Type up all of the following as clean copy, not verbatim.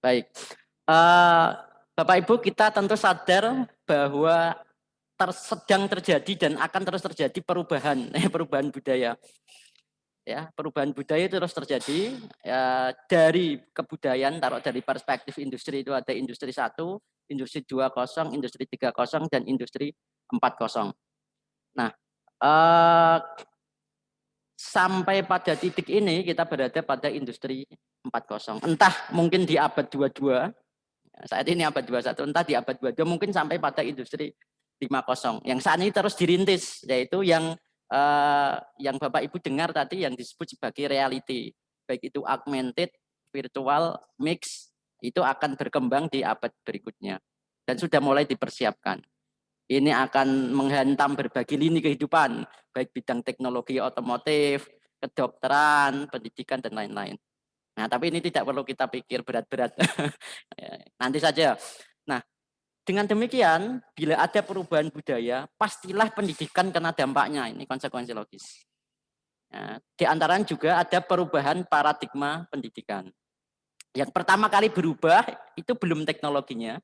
Baik. Eh, Bapak Ibu, kita tentu sadar bahwa sedang terjadi dan akan terus terjadi perubahan, perubahan budaya. Ya, perubahan budaya itu terus terjadi ya, dari kebudayaan, taruh dari perspektif industri itu ada industri 1, industri 2.0, industri 3.0 dan industri 4.0. Nah, eh, sampai pada titik ini kita berada pada industri 4.0. Entah mungkin di abad 22, saat ini abad 21, entah di abad 22 mungkin sampai pada industri 5.0 yang saat ini terus dirintis, yaitu yang Bapak Ibu dengar tadi yang disebut sebagai reality, baik itu augmented, virtual, mix, itu akan berkembang di abad berikutnya dan sudah mulai dipersiapkan. Ini akan menghantam berbagai lini kehidupan, baik bidang teknologi otomotif, kedokteran, pendidikan, dan lain-lain. Nah, tapi ini tidak perlu kita pikir berat-berat. Nanti saja. Nah, dengan demikian, bila ada perubahan budaya, pastilah pendidikan kena dampaknya. Ini konsekuensi logis. Nah, di antaranya juga ada perubahan paradigma pendidikan. Yang pertama kali berubah itu belum teknologinya,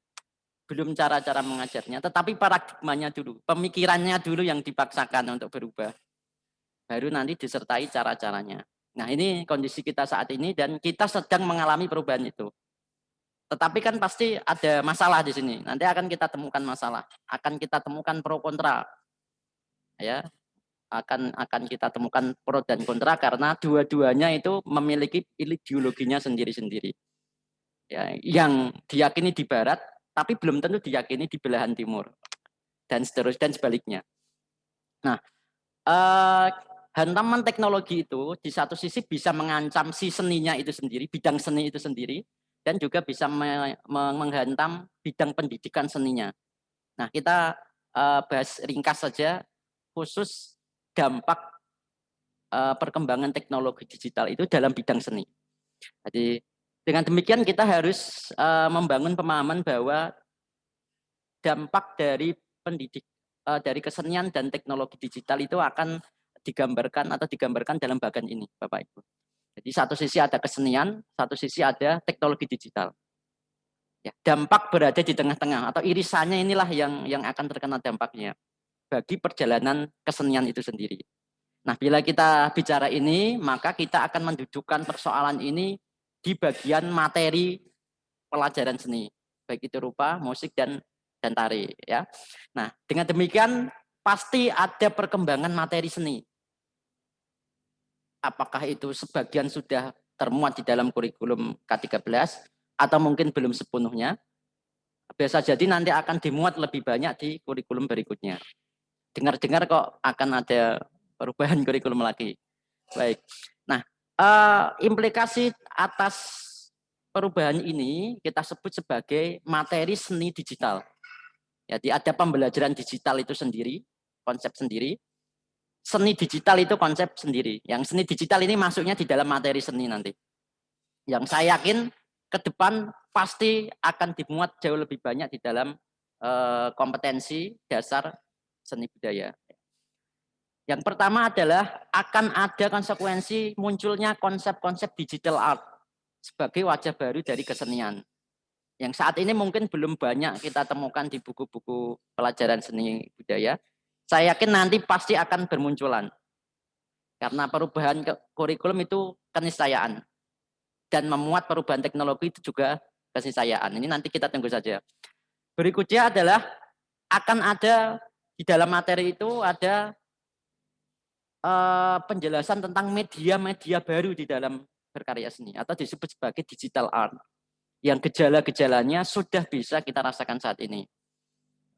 belum cara-cara mengajarnya, tetapi paradigmanya dulu, pemikirannya dulu yang dipaksakan untuk berubah. Baru nanti disertai cara-caranya. Nah, ini kondisi kita saat ini dan kita sedang mengalami perubahan itu. Tetapi kan pasti ada masalah di sini. Nanti akan kita temukan masalah, akan kita temukan pro kontra. Ya, akan kita temukan pro dan kontra karena dua-duanya itu memiliki ideologinya sendiri-sendiri. Ya, yang diyakini di barat tapi belum tentu diyakini di belahan timur dan seterusnya dan sebaliknya. Nah, hantaman teknologi itu di satu sisi bisa mengancam si seninya itu sendiri, bidang seni itu sendiri, dan juga bisa menghantam bidang pendidikan seninya. Nah, kita bahas ringkas saja khusus dampak perkembangan teknologi digital itu dalam bidang seni. Jadi dengan demikian kita harus membangun pemahaman bahwa dampak dari dari kesenian dan teknologi digital itu akan digambarkan dalam bagian ini, Bapak Ibu. Jadi satu sisi ada kesenian, satu sisi ada teknologi digital. Ya, dampak berada di tengah-tengah atau irisannya inilah yang akan terkena dampaknya bagi perjalanan kesenian itu sendiri. Nah, bila kita bicara ini, maka kita akan mendudukkan persoalan ini di bagian materi pelajaran seni, baik itu rupa, musik, dan tari. Ya. Nah, dengan demikian pasti ada perkembangan materi seni. Apakah itu sebagian sudah termuat di dalam kurikulum K13 atau mungkin belum sepenuhnya? Bisa jadi nanti akan dimuat lebih banyak di kurikulum berikutnya. Dengar-dengar kok akan ada perubahan kurikulum lagi. Baik. Nah, implikasi atas perubahan ini kita sebut sebagai materi seni digital. Jadi ada pembelajaran digital itu sendiri, konsep sendiri. Seni digital itu konsep sendiri. Yang seni digital ini masuknya di dalam materi seni nanti. Yang saya yakin ke depan pasti akan dimuat jauh lebih banyak di dalam kompetensi dasar seni budaya. Yang pertama adalah akan ada konsekuensi munculnya konsep-konsep digital art sebagai wajah baru dari kesenian. Yang saat ini mungkin belum banyak kita temukan di buku-buku pelajaran seni budaya. Saya yakin nanti pasti akan bermunculan. Karena perubahan kurikulum itu keniscayaan. Dan memuat perubahan teknologi itu juga keniscayaan. Ini nanti kita tunggu saja. Berikutnya adalah akan ada di dalam materi itu ada penjelasan tentang media-media baru di dalam berkarya seni atau disebut sebagai digital art yang gejala-gejalanya sudah bisa kita rasakan saat ini.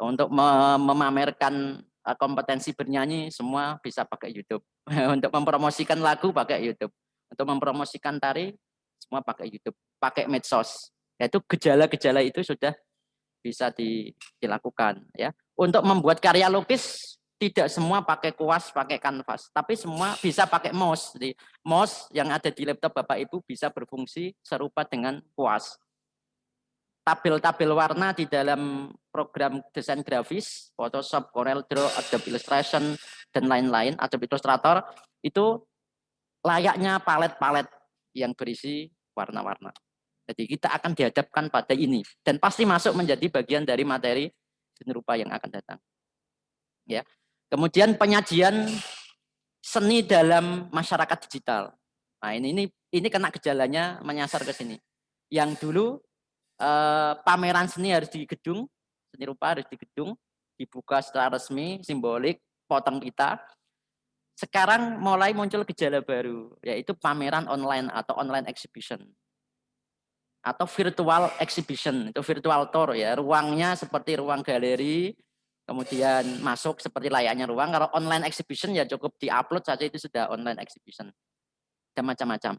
Untuk memamerkan kompetensi bernyanyi semua bisa pakai YouTube. Untuk mempromosikan lagu pakai YouTube. Untuk mempromosikan tari semua pakai YouTube, pakai medsos. Yaitu gejala-gejala itu sudah bisa dilakukan ya. Untuk membuat karya lukis tidak semua pakai kuas, pakai kanvas, tapi semua bisa pakai mouse. Jadi mouse yang ada di laptop Bapak Ibu bisa berfungsi serupa dengan kuas. Tabel-tabel warna di dalam program desain grafis, Photoshop, Corel Draw, Adobe Illustration, dan lain-lain, Adobe Illustrator, itu layaknya palet-palet yang berisi warna-warna. Jadi kita akan dihadapkan pada ini dan pasti masuk menjadi bagian dari materi seni rupa yang akan datang. Ya. Kemudian penyajian seni dalam masyarakat digital. Nah, ini kena gejalanya menyasar ke sini. Yang dulu pameran seni harus di gedung, seni rupa harus di gedung, dibuka secara resmi, simbolik, potong pita. Sekarang mulai muncul gejala baru, yaitu pameran online atau online exhibition. Atau virtual exhibition, itu virtual tour ya, ruangnya seperti ruang galeri, kemudian masuk seperti layaknya ruang. Kalau online exhibition ya cukup diupload saja itu sudah online exhibition. Ada macam-macam.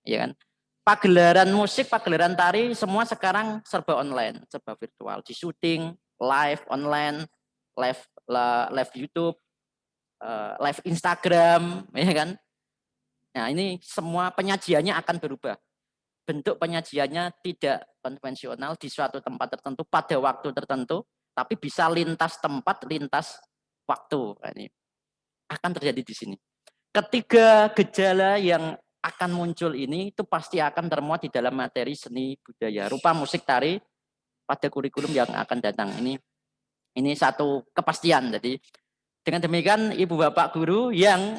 Ya kan? Pagelaran musik, pagelaran tari semua sekarang serba online, serba virtual, di syuting, live online, live YouTube, live Instagram, ya kan? Nah, ini semua penyajiannya akan berubah. Bentuk penyajiannya tidak konvensional di suatu tempat tertentu pada waktu tertentu, tapi bisa lintas tempat, lintas waktu. Nah, ini akan terjadi di sini. Ketiga gejala yang akan muncul ini itu pasti akan termuat di dalam materi seni budaya, rupa, musik, tari pada kurikulum yang akan datang. Ini satu kepastian. Jadi dengan demikian Ibu Bapak guru yang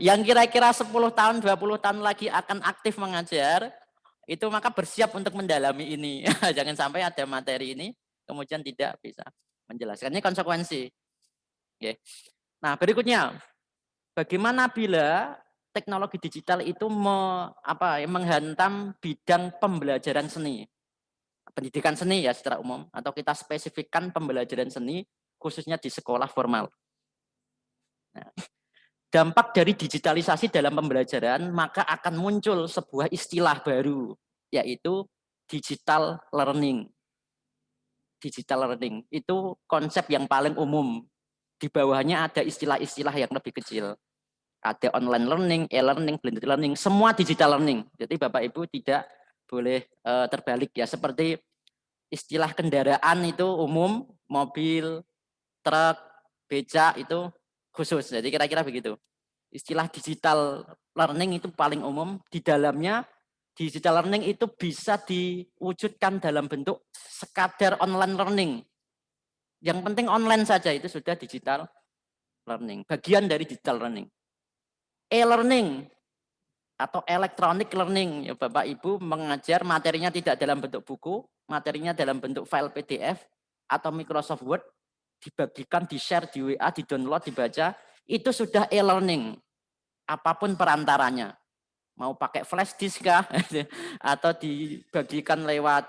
yang kira-kira 10 tahun, 20 tahun lagi akan aktif mengajar, itu maka bersiap untuk mendalami ini. Jangan sampai ada materi ini kemudian tidak bisa menjelaskan. Ini konsekuensi. Oke. Nah, berikutnya, bagaimana bila teknologi digital itu menghantam bidang pembelajaran seni, pendidikan seni ya secara umum, atau kita spesifikkan pembelajaran seni khususnya di sekolah formal. Nah, dampak dari digitalisasi dalam pembelajaran, maka akan muncul sebuah istilah baru, yaitu digital learning. Digital learning itu konsep yang paling umum. Di bawahnya ada istilah-istilah yang lebih kecil. Ada online learning, e-learning, blended learning, semua digital learning. Jadi Bapak Ibu tidak boleh terbalik ya. Seperti istilah kendaraan itu umum, mobil, truk, becak itu khusus. Jadi kira-kira begitu. Istilah digital learning itu paling umum. Di dalamnya digital learning itu bisa diwujudkan dalam bentuk sekadar online learning. Yang penting online saja itu sudah digital learning. Bagian dari digital learning. E-learning atau electronic learning. Ya, Bapak Ibu mengajar materinya tidak dalam bentuk buku, materinya dalam bentuk file PDF atau Microsoft Word, dibagikan, di-share, di WA, di-download, dibaca, itu sudah e-learning. Apapun perantaranya. Mau pakai flash disk kah? Atau dibagikan lewat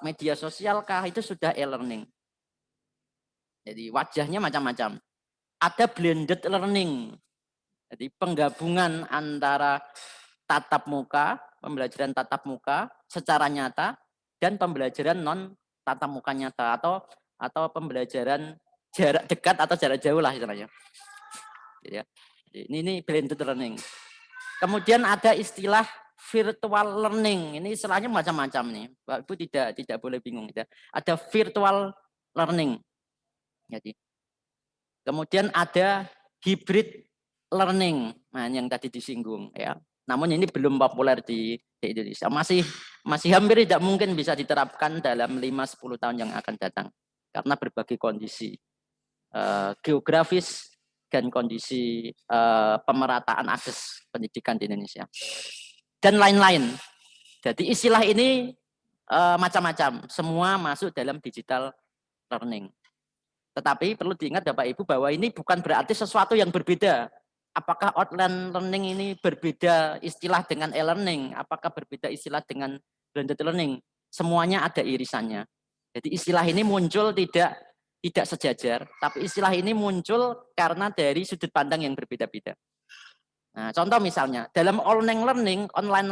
media sosial kah? Itu sudah e-learning. Jadi wajahnya macam-macam. Ada blended learning. Jadi penggabungan antara tatap muka, pembelajaran tatap muka secara nyata dan pembelajaran non tatap muka nyata atau pembelajaran jarak dekat atau jarak jauh lah istilahnya. Ya. Ini blended learning. Kemudian ada istilah virtual learning. Ini istilahnya macam-macam nih. Pak Ibu tidak boleh bingung. Ya. Ada virtual learning. Jadi kemudian ada hybrid learning. Nah, yang tadi disinggung ya. Namun ini belum populer di Indonesia. Masih hampir tidak mungkin bisa diterapkan dalam 5-10 tahun yang akan datang. Karena berbagai kondisi geografis dan kondisi pemerataan akses pendidikan di Indonesia. Dan lain-lain. Jadi istilah ini macam-macam. Semua masuk dalam digital learning. Tetapi perlu diingat Bapak Ibu bahwa ini bukan berarti sesuatu yang berbeda. Apakah online learning ini berbeda istilah dengan e-learning? Apakah berbeda istilah dengan blended learning? Semuanya ada irisannya. Jadi istilah ini muncul tidak sejajar, tapi istilah ini muncul karena dari sudut pandang yang berbeda-beda. Nah, contoh misalnya, dalam online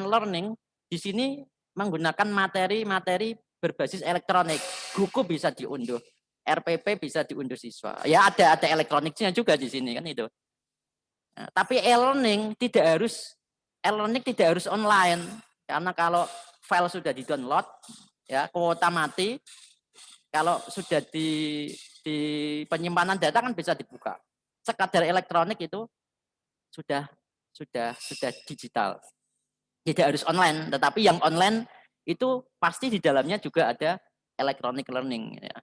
learning, di sini menggunakan materi-materi berbasis elektronik. Buku bisa diunduh, RPP bisa diunduh siswa. Ya ada elektroniknya juga di sini kan itu. Nah, tapi e-learning tidak harus online karena kalau file sudah di-download ya kuota mati, kalau sudah di penyimpanan data kan bisa dibuka. Sekadar elektronik itu sudah digital. Tidak harus online, tetapi yang online itu pasti di dalamnya juga ada electronic learning. Ya.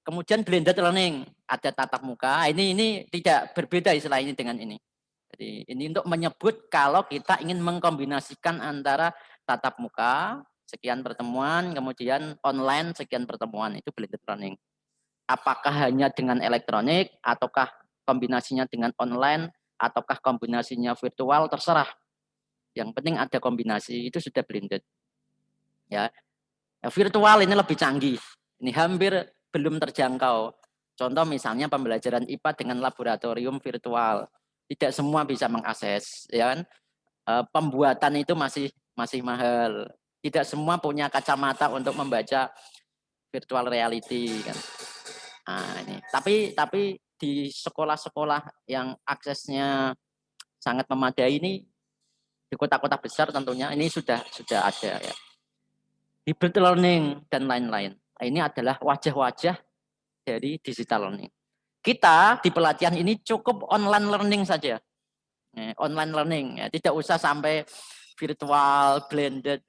Kemudian blended learning, ada tatap muka. Ini tidak berbeda istilah ini dengan ini. Jadi ini untuk menyebut kalau kita ingin mengkombinasikan antara tatap muka, sekian pertemuan, kemudian online, sekian pertemuan, itu blended learning. Apakah hanya dengan elektronik, ataukah kombinasinya dengan online, ataukah kombinasinya virtual, terserah. Yang penting ada kombinasi, itu sudah blended. Ya, virtual ini lebih canggih. Ini hampir belum terjangkau. Contoh misalnya pembelajaran IPA dengan laboratorium virtual. Tidak semua bisa mengakses, ya kan? Pembuatan itu masih mahal. Tidak semua punya kacamata untuk membaca virtual reality kan. Nah, ini. Tapi di sekolah-sekolah yang aksesnya sangat memadai ini di kota-kota besar tentunya ini sudah ada ya. Hybrid learning dan lain-lain. Ini adalah wajah-wajah dari digital learning. Kita di pelatihan ini cukup online learning saja. Online learning, ya. Tidak usah sampai virtual, blended,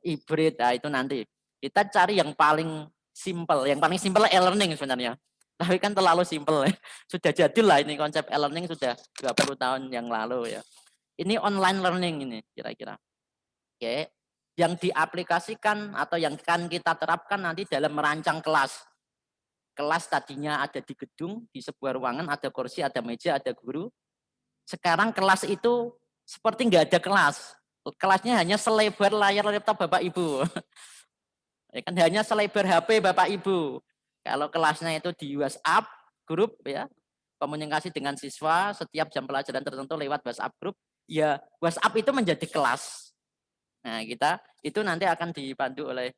hybrid, nah itu nanti. Kita cari yang paling simple. Yang paling simple e-learning sebenarnya. Tapi kan terlalu simple. Sudah jadul lah ini konsep e-learning sudah 20 tahun yang lalu ya. Ini online learning ini kira-kira. Oke. Yang diaplikasikan atau yang akan kita terapkan nanti dalam merancang kelas. Kelas tadinya ada di gedung, di sebuah ruangan, ada kursi, ada meja, ada guru. Sekarang kelas itu seperti nggak ada kelas. Kelasnya hanya selebar layar laptop Bapak Ibu. Ya kan hanya selebar HP Bapak Ibu. Kalau kelasnya itu di WhatsApp grup ya, komunikasi dengan siswa setiap jam pelajaran tertentu lewat WhatsApp grup, ya WhatsApp itu menjadi kelas. Nah, kita itu nanti akan dibantu oleh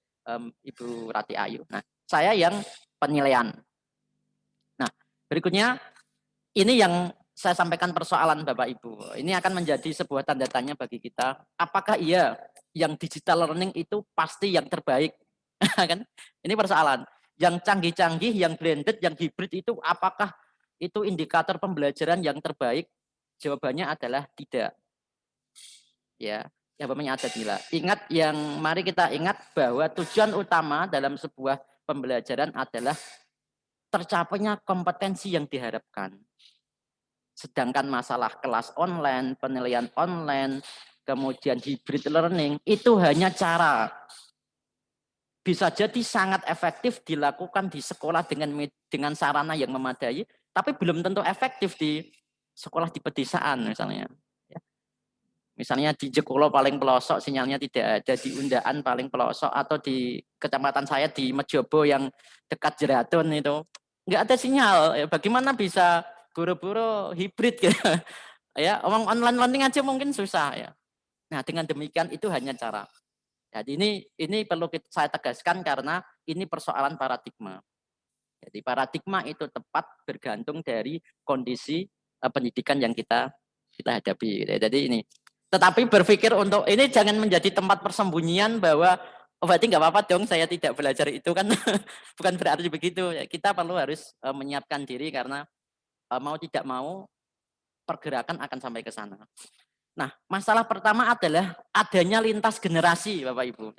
Ibu Rati Ayu. Nah, saya yang penilaian. Nah, berikutnya ini yang saya sampaikan persoalan Bapak Ibu. Ini akan menjadi sebuah tanda tanya bagi kita. Apakah iya yang digital learning itu pasti yang terbaik? Kan? Ini persoalan. Yang canggih-canggih, yang blended, yang hybrid itu apakah itu indikator pembelajaran yang terbaik? Jawabannya adalah tidak. Ya, jawabannya ada tidak. Mari kita ingat bahwa tujuan utama dalam sebuah pembelajaran adalah tercapainya kompetensi yang diharapkan. Sedangkan masalah kelas online, penilaian online, kemudian hybrid learning, itu hanya cara. Bisa jadi sangat efektif dilakukan di sekolah dengan sarana yang memadai, tapi belum tentu efektif di sekolah di pedesaan misalnya. Misalnya di Jekulo paling pelosok sinyalnya tidak ada, di Undaan paling pelosok, atau di kecamatan saya di Mejobo yang dekat Jeratun itu nggak ada sinyal. Bagaimana bisa buru-buru hibrid gitu? Ya, omong online learning aja mungkin susah ya. Nah, dengan demikian itu hanya cara. Jadi ini perlu saya tegaskan karena ini persoalan paradigma. Jadi paradigma itu tepat bergantung dari kondisi pendidikan yang kita hadapi. Jadi ini. Tetapi berpikir untuk ini jangan menjadi tempat persembunyian bahwa oh berarti nggak apa-apa dong saya tidak belajar itu kan bukan berarti begitu. Kita perlu harus menyiapkan diri karena mau tidak mau pergerakan akan sampai ke sana. Nah, masalah pertama adalah adanya lintas generasi, Bapak Ibu.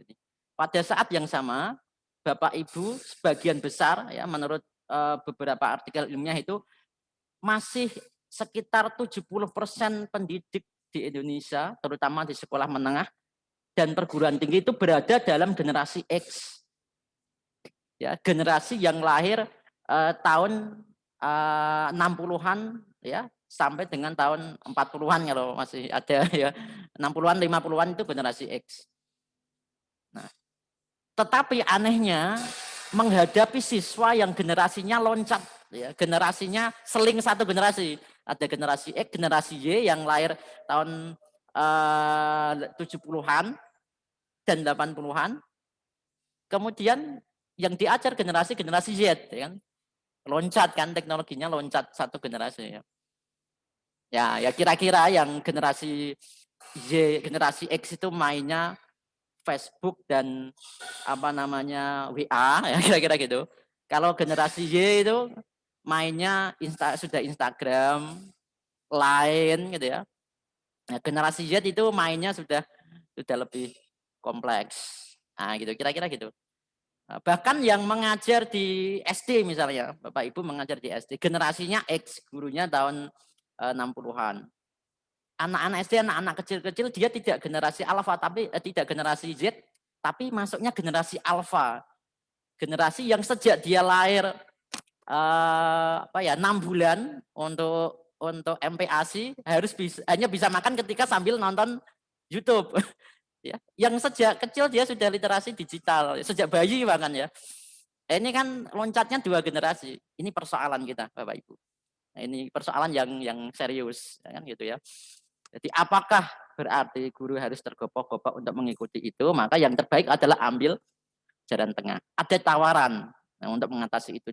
Pada saat yang sama, Bapak Ibu sebagian besar ya menurut beberapa artikel ilmiah itu masih sekitar 70% pendidik di Indonesia, terutama di sekolah menengah dan perguruan tinggi itu berada dalam generasi X. Ya, generasi yang lahir tahun 60-an ya sampai dengan tahun 40-an kalau masih ada ya. 60-an, 50-an itu generasi X. Nah, tetapi anehnya menghadapi siswa yang generasinya loncat ya, generasinya seling satu generasi. Ada generasi X, generasi Y yang lahir tahun 70-an dan 80-an. Kemudian yang diajar generasi Z ya kan. Loncat kan teknologinya loncat satu generasi ya. Ya kira-kira yang generasi Y, generasi X itu mainnya Facebook dan apa namanya WA ya kira-kira gitu. Kalau generasi Y itu mainnya sudah Instagram, Line gitu ya. Nah, generasi Z itu mainnya sudah sudah lebih kompleks. Nah, gitu kira-kira gitu. Bahkan yang mengajar di SD misalnya, Bapak Ibu mengajar di SD, generasinya X, gurunya tahun 60-an. Anak-anak SD, anak-anak kecil-kecil dia tidak generasi alfa tapi tidak generasi Z, tapi masuknya generasi alfa. Generasi yang sejak dia lahir 6 bulan untuk MPASI harus hanya bisa makan ketika sambil nonton YouTube. Ya, yang sejak kecil dia sudah literasi digital, sejak bayi bahkan ya. Ini kan loncatnya 2 generasi. Ini persoalan kita, Bapak Ibu. Nah, ini persoalan yang serius, ya kan gitu ya. Jadi apakah berarti guru harus tergopoh-gopoh untuk mengikuti itu? Maka yang terbaik adalah ambil jalan tengah. Ada tawaran untuk mengatasi itu.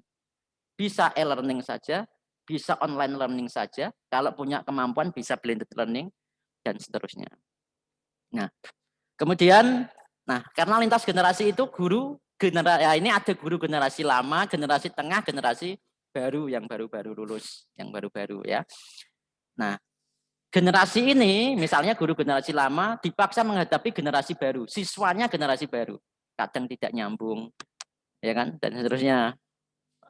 Bisa e-learning saja, bisa online learning saja. Kalau punya kemampuan bisa blended learning dan seterusnya. Nah, kemudian, karena lintas generasi itu ini ada guru generasi lama, generasi tengah, generasi baru yang baru-baru lulus, yang baru-baru ya. Nah, generasi ini, misalnya guru generasi lama dipaksa menghadapi generasi baru, siswanya generasi baru, kadang tidak nyambung, ya kan, dan seterusnya.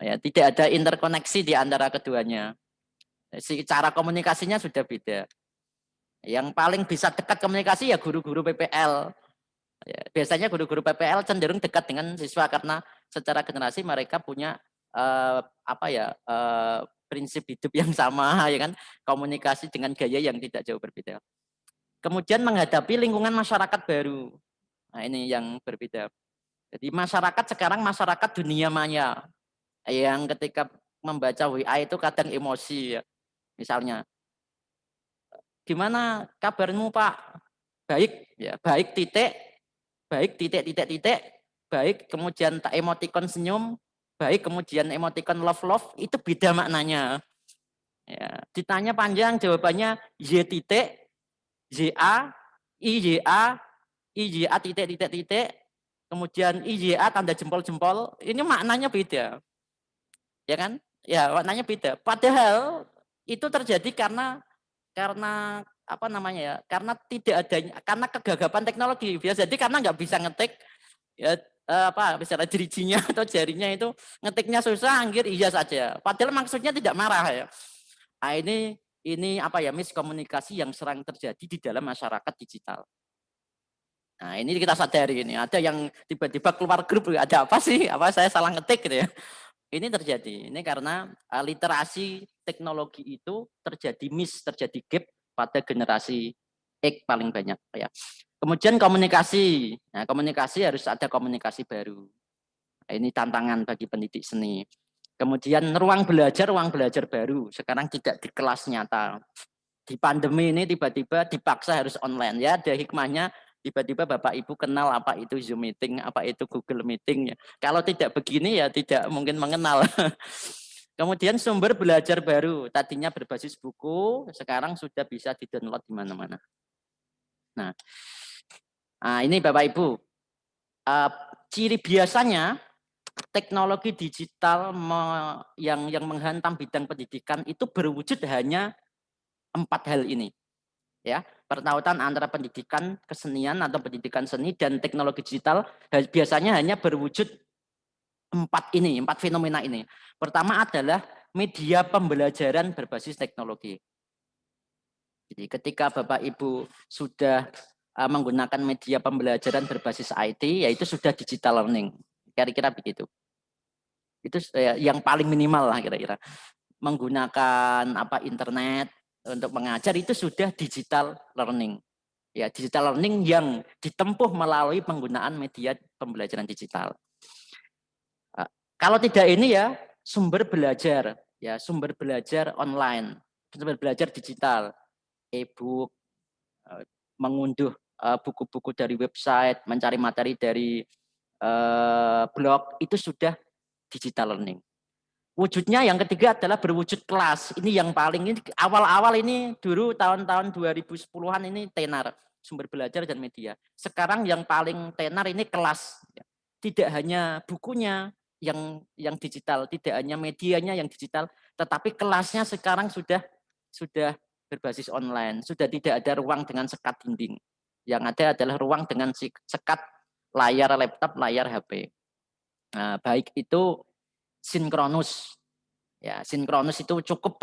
Ya, tidak ada interkoneksi di antara keduanya. Cara komunikasinya sudah beda. Yang paling bisa dekat komunikasi ya guru-guru PPL. Ya, biasanya guru-guru PPL cenderung dekat dengan siswa karena secara generasi mereka punya prinsip hidup yang sama, ya kan, komunikasi dengan gaya yang tidak jauh berbeda. Kemudian menghadapi lingkungan masyarakat baru, nah ini yang berbeda. Jadi masyarakat sekarang masyarakat dunia maya, yang ketika membaca WA itu kadang emosi ya. Misalnya, gimana kabarmu Pak? Baik, ya baik titik, baik titik titik titik, baik kemudian tak emotikon senyum, baik kemudian emotikon love itu beda maknanya. Ya, ditanya panjang jawabannya Y titik, YA, IYA, IYA titik titik titik, kemudian IYA tanda jempol-jempol, ini maknanya beda. Ya kan? Ya, maknanya beda. Padahal itu terjadi karena apa namanya ya? Karena tidak adanya, karena kegagapan teknologi. Biasa jadi karena nggak bisa ngetik ya misalnya dirijinya atau jarinya itu ngetiknya susah, anggir iya saja. Padahal maksudnya tidak marah ya. Nah, ini apa ya, miskomunikasi yang sering terjadi di dalam masyarakat digital. Nah, ini kita sadari ini. Ada yang tiba-tiba keluar grup, ada apa sih? Apa saya salah ngetik gitu ya. Ini terjadi. Ini karena literasi teknologi itu terjadi gap pada generasi X paling banyak ya. Kemudian komunikasi. Nah, komunikasi harus ada komunikasi baru. Nah, ini tantangan bagi pendidik seni. Kemudian ruang belajar baru. Sekarang tidak di kelas nyata. Di pandemi ini tiba-tiba dipaksa harus online ya. Ada hikmahnya, tiba-tiba Bapak Ibu kenal apa itu Zoom meeting, apa itu Google Meeting. Kalau tidak begini ya tidak mungkin mengenal. Kemudian sumber belajar baru, tadinya berbasis buku, sekarang sudah bisa di-download di mana-mana. Nah, ini Bapak Ibu, ciri biasanya teknologi digital yang menghantam bidang pendidikan itu berwujud hanya 4 hal ini. Ya, pertautan antara pendidikan kesenian atau pendidikan seni dan teknologi digital biasanya hanya berwujud 4 fenomena ini. Pertama adalah media pembelajaran berbasis teknologi. Jadi ketika Bapak Ibu sudah menggunakan media pembelajaran berbasis IT, yaitu sudah digital learning. Kira-kira begitu. Itu yang paling minimal lah kira-kira. Menggunakan internet untuk mengajar itu sudah digital learning. Ya, digital learning yang ditempuh melalui penggunaan media pembelajaran digital. Kalau tidak ini ya sumber belajar online, sumber belajar digital, e-book, mengunduh buku-buku dari website, mencari materi dari blog, itu sudah digital learning. Wujudnya yang ketiga adalah berwujud kelas. Ini yang paling, ini awal-awal ini dulu tahun-tahun 2010-an ini tenar, sumber belajar dan media. Sekarang yang paling tenar ini kelas. Tidak hanya bukunya yang digital, tidak hanya medianya yang digital, tetapi kelasnya sekarang sudah berbasis online, sudah tidak ada ruang dengan sekat dinding. Yang ada adalah ruang dengan sekat layar laptop, layar HP. Nah, baik itu sinkronus. Ya, sinkronus itu cukup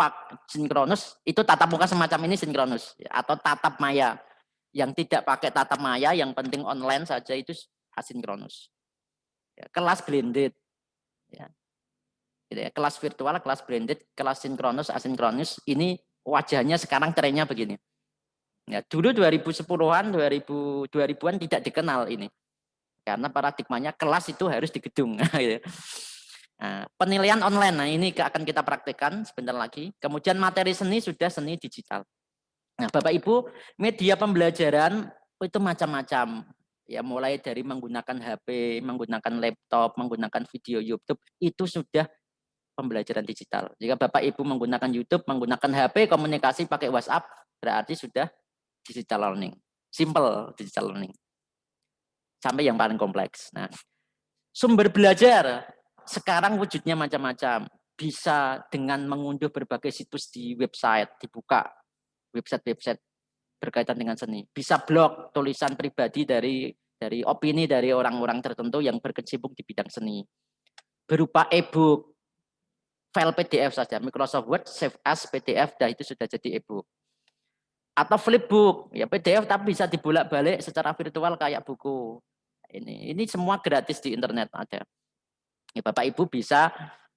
sinkronus itu tatap muka semacam ini sinkronus ya, atau tatap maya. Yang tidak pakai tatap maya, yang penting online saja itu asinkronus. Ya, kelas blended. Ya. Gitu ya, kelas virtual, kelas blended, kelas sinkronus, asinkronus. Ini wajahnya sekarang trennya begini. Ya, dulu 2010-an, 2000-an tidak dikenal ini. Karena paradigmanya kelas itu harus di gedung. Gitu. Nah, penilaian online, nah ini akan kita praktekkan sebentar lagi. Kemudian materi seni sudah seni digital. Nah, Bapak Ibu, media pembelajaran itu macam-macam. Ya, mulai dari menggunakan HP, menggunakan laptop, menggunakan video YouTube, itu sudah pembelajaran digital. Jika Bapak Ibu menggunakan YouTube, menggunakan HP, komunikasi pakai WhatsApp, berarti sudah digital learning. Simple digital learning. Sampai yang paling kompleks. Nah, sumber belajar sekarang wujudnya macam-macam. Bisa dengan mengunduh berbagai situs di website, dibuka website-website berkaitan dengan seni. Bisa blog, tulisan pribadi dari opini dari orang-orang tertentu yang berkecimpung di bidang seni. Berupa e-book, file PDF saja, Microsoft Word, save as PDF, dah itu sudah jadi e-book. Atau flipbook, ya PDF tapi bisa dibolak-balik secara virtual kayak buku. Ini semua gratis di internet ada. Ya, Bapak Ibu bisa,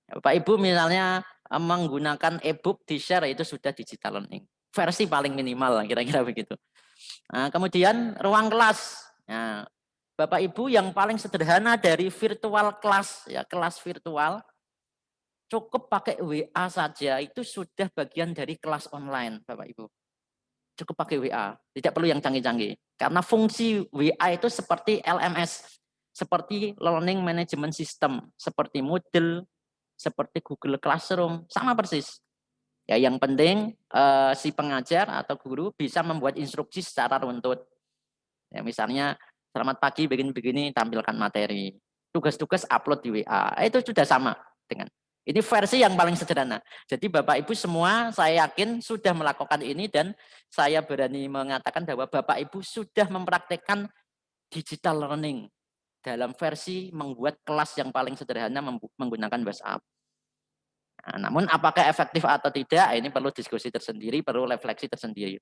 Bapak Ibu misalnya menggunakan e-book di share itu sudah digital learning. Versi paling minimal kira-kira begitu. Nah, kemudian ruang kelas. Nah, Bapak Ibu yang paling sederhana dari virtual kelas, ya kelas virtual, cukup pakai WA saja itu sudah bagian dari kelas online, Bapak Ibu. Cukup pakai WA, tidak perlu yang canggih-canggih. Karena fungsi WA itu seperti LMS, seperti Learning Management System, seperti Moodle, seperti Google Classroom, sama persis. Ya, yang penting si pengajar atau guru bisa membuat instruksi secara runtut. Ya, misalnya, selamat pagi, begini-begini, tampilkan materi. Tugas-tugas upload di WA. Itu sudah sama dengan. Ini versi yang paling sederhana. Jadi Bapak Ibu semua saya yakin sudah melakukan ini dan saya berani mengatakan bahwa Bapak Ibu sudah mempraktekkan digital learning dalam versi membuat kelas yang paling sederhana menggunakan WhatsApp. Nah, namun apakah efektif atau tidak, ini perlu diskusi tersendiri, perlu refleksi tersendiri.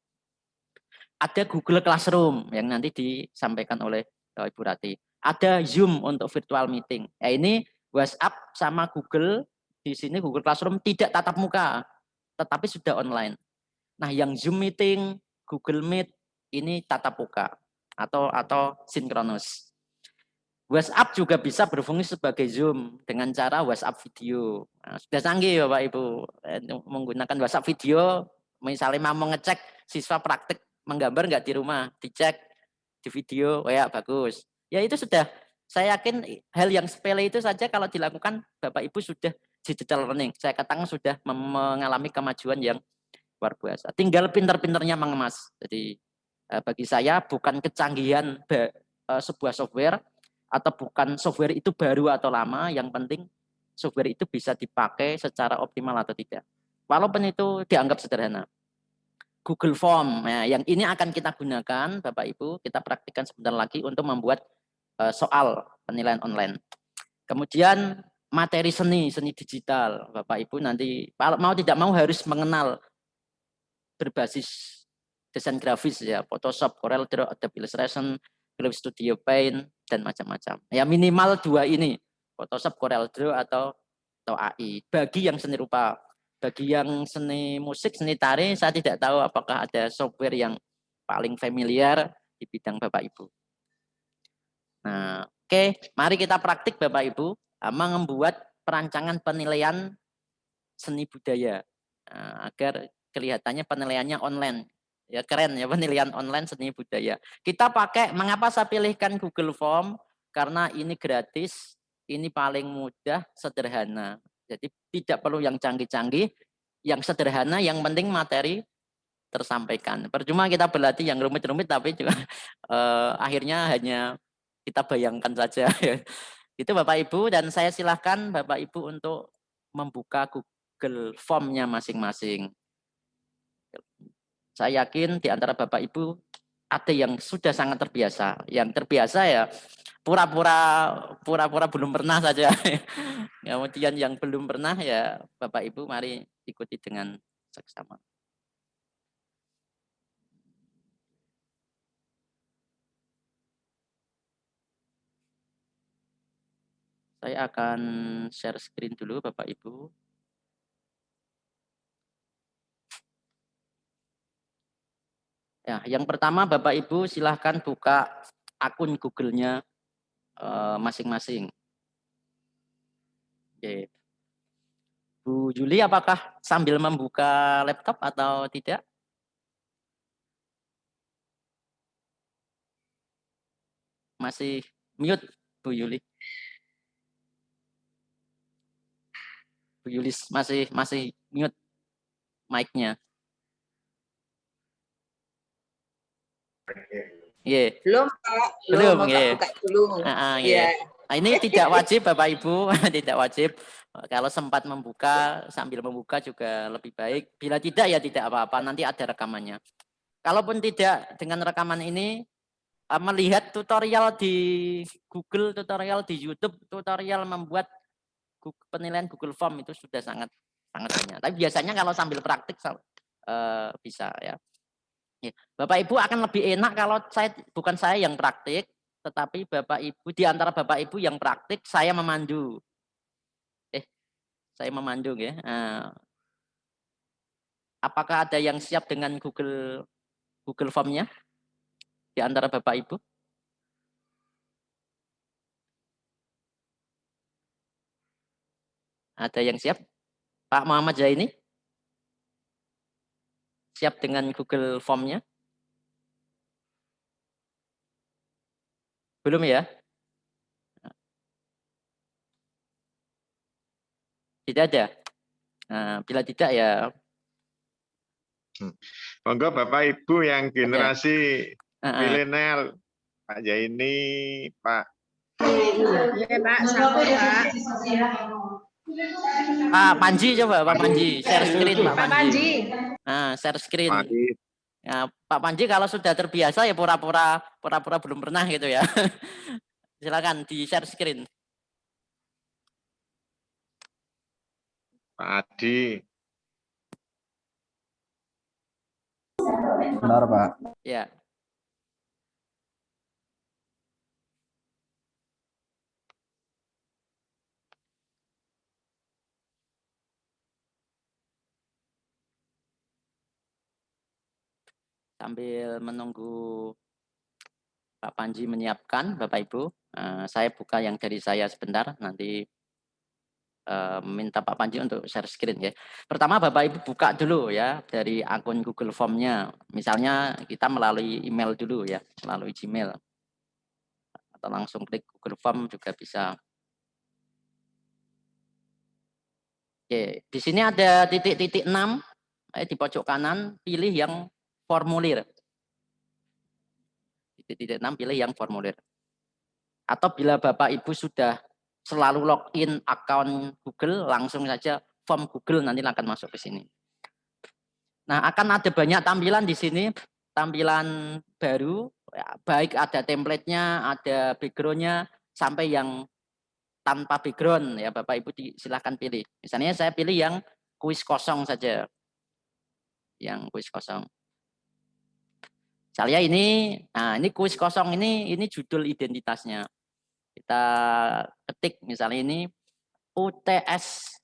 Ada Google Classroom yang nanti disampaikan oleh Ibu Rati. Ada Zoom untuk virtual meeting. Ya, ini WhatsApp sama Google, di sini Google Classroom tidak tatap muka, tetapi sudah online. Nah, yang Zoom meeting, Google Meet, ini tatap muka atau sinkronus. WhatsApp juga bisa berfungsi sebagai Zoom dengan cara WhatsApp video. Nah, sudah canggih Bapak Ibu menggunakan WhatsApp video. Misalnya mau ngecek siswa praktik menggambar nggak di rumah, dicek di video, oh ya bagus. Ya itu sudah, saya yakin hal yang sepele itu saja kalau dilakukan Bapak Ibu sudah digital learning. Saya katakan sudah mengalami kemajuan yang luar biasa. Tinggal pintar-pintarnya mengemas. Jadi bagi saya bukan kecanggihan sebuah software atau bukan software itu baru atau lama, yang penting software itu bisa dipakai secara optimal atau tidak. Walaupun itu dianggap sederhana. Google Form, nah, yang ini akan kita gunakan, Bapak Ibu, kita praktikkan sebentar lagi untuk membuat soal penilaian online. Kemudian materi seni digital, Bapak Ibu nanti mau tidak mau harus mengenal berbasis desain grafis ya, Photoshop, Corel Draw, Adobe Illustration, Film Studio Paint, dan macam-macam. Ya minimal dua ini, Photoshop, Corel Draw atau AI. Bagi yang seni rupa, bagi yang seni musik, seni tari, saya tidak tahu apakah ada software yang paling familiar di bidang Bapak Ibu. Nah, oke, mari kita praktik Bapak Ibu, membuat perancangan penilaian seni budaya agar kelihatannya penilaiannya online. Ya keren ya penilaian online seni budaya. Kita pakai, mengapa saya pilihkan Google Form? Karena ini gratis, ini paling mudah, sederhana. Jadi tidak perlu yang canggih-canggih, yang sederhana, yang penting materi tersampaikan. Percuma kita berlatih yang rumit-rumit tapi juga akhirnya hanya kita bayangkan saja. Itu Bapak Ibu, dan saya silahkan Bapak Ibu untuk membuka Google Form-nya masing-masing. Saya yakin di antara Bapak Ibu ada yang sudah sangat terbiasa. Yang terbiasa ya pura-pura belum pernah saja. Kemudian yang belum pernah ya Bapak Ibu mari ikuti dengan seksama. Saya akan share screen dulu Bapak Ibu. Ya, yang pertama Bapak Ibu silahkan buka akun Google-nya masing-masing. Oke. Bu Juli, apakah sambil membuka laptop atau tidak? Masih mute, Bu Yuli. Bu Yulis masih mute mic-nya. Yeah. Belum, Pak. Belum, Mau tak yeah. buka dulu. Yeah. Nah, ini tidak wajib Bapak Ibu, tidak wajib. Kalau sempat membuka, sambil membuka juga lebih baik. Bila tidak ya tidak apa-apa, nanti ada rekamannya. Kalaupun tidak dengan rekaman ini, melihat tutorial di Google, tutorial di YouTube, tutorial membuat penilaian Google Form itu sudah sangat banyak. Tapi biasanya kalau sambil praktik bisa ya. Bapak Ibu akan lebih enak kalau bukan saya yang praktik, tetapi Bapak Ibu di antara Bapak Ibu yang praktik saya memandu. Saya memandu ya. Apakah ada yang siap dengan Google Form-nya di antara Bapak Ibu? Ada yang siap? Pak Muhammad Zaini? Siap dengan Google Form-nya? Belum ya? Tidak ada? Nah, bila tidak ya. Monggo Bapak Ibu yang generasi milenial, Pak Zaini, Pak. Iya Pak, sama Pak. Pak Panji coba, Pak Panji share screen Pak Panji. Nah, share screen. Ya, Pak Panji kalau sudah terbiasa ya pura-pura belum pernah gitu ya. Silakan di share screen. Pak Adi. Benar, Pak. Ya. Sambil menunggu Pak Panji menyiapkan, Bapak Ibu, saya buka yang dari saya sebentar, nanti minta Pak Panji untuk share screen ya. Pertama Bapak Ibu buka dulu ya dari akun Google Form-nya. Misalnya kita melalui email dulu ya, melalui Gmail. Atau langsung klik Google Form juga bisa. Oke, di sini ada titik-titik 6 di pojok kanan, pilih yang formulir. Titik-titik 6 pilih yang formulir. Atau bila Bapak Ibu sudah selalu login akun Google, langsung saja form Google nanti akan masuk ke sini. Nah, akan ada banyak tampilan di sini, tampilan baru, ya, baik ada template-nya, ada background-nya, sampai yang tanpa background ya Bapak Ibu silahkan pilih. Misalnya saya pilih yang kuis kosong saja, yang kuis kosong. Misalnya ini, nah ini kuis kosong ini judul identitasnya. Kita ketik misalnya ini UTS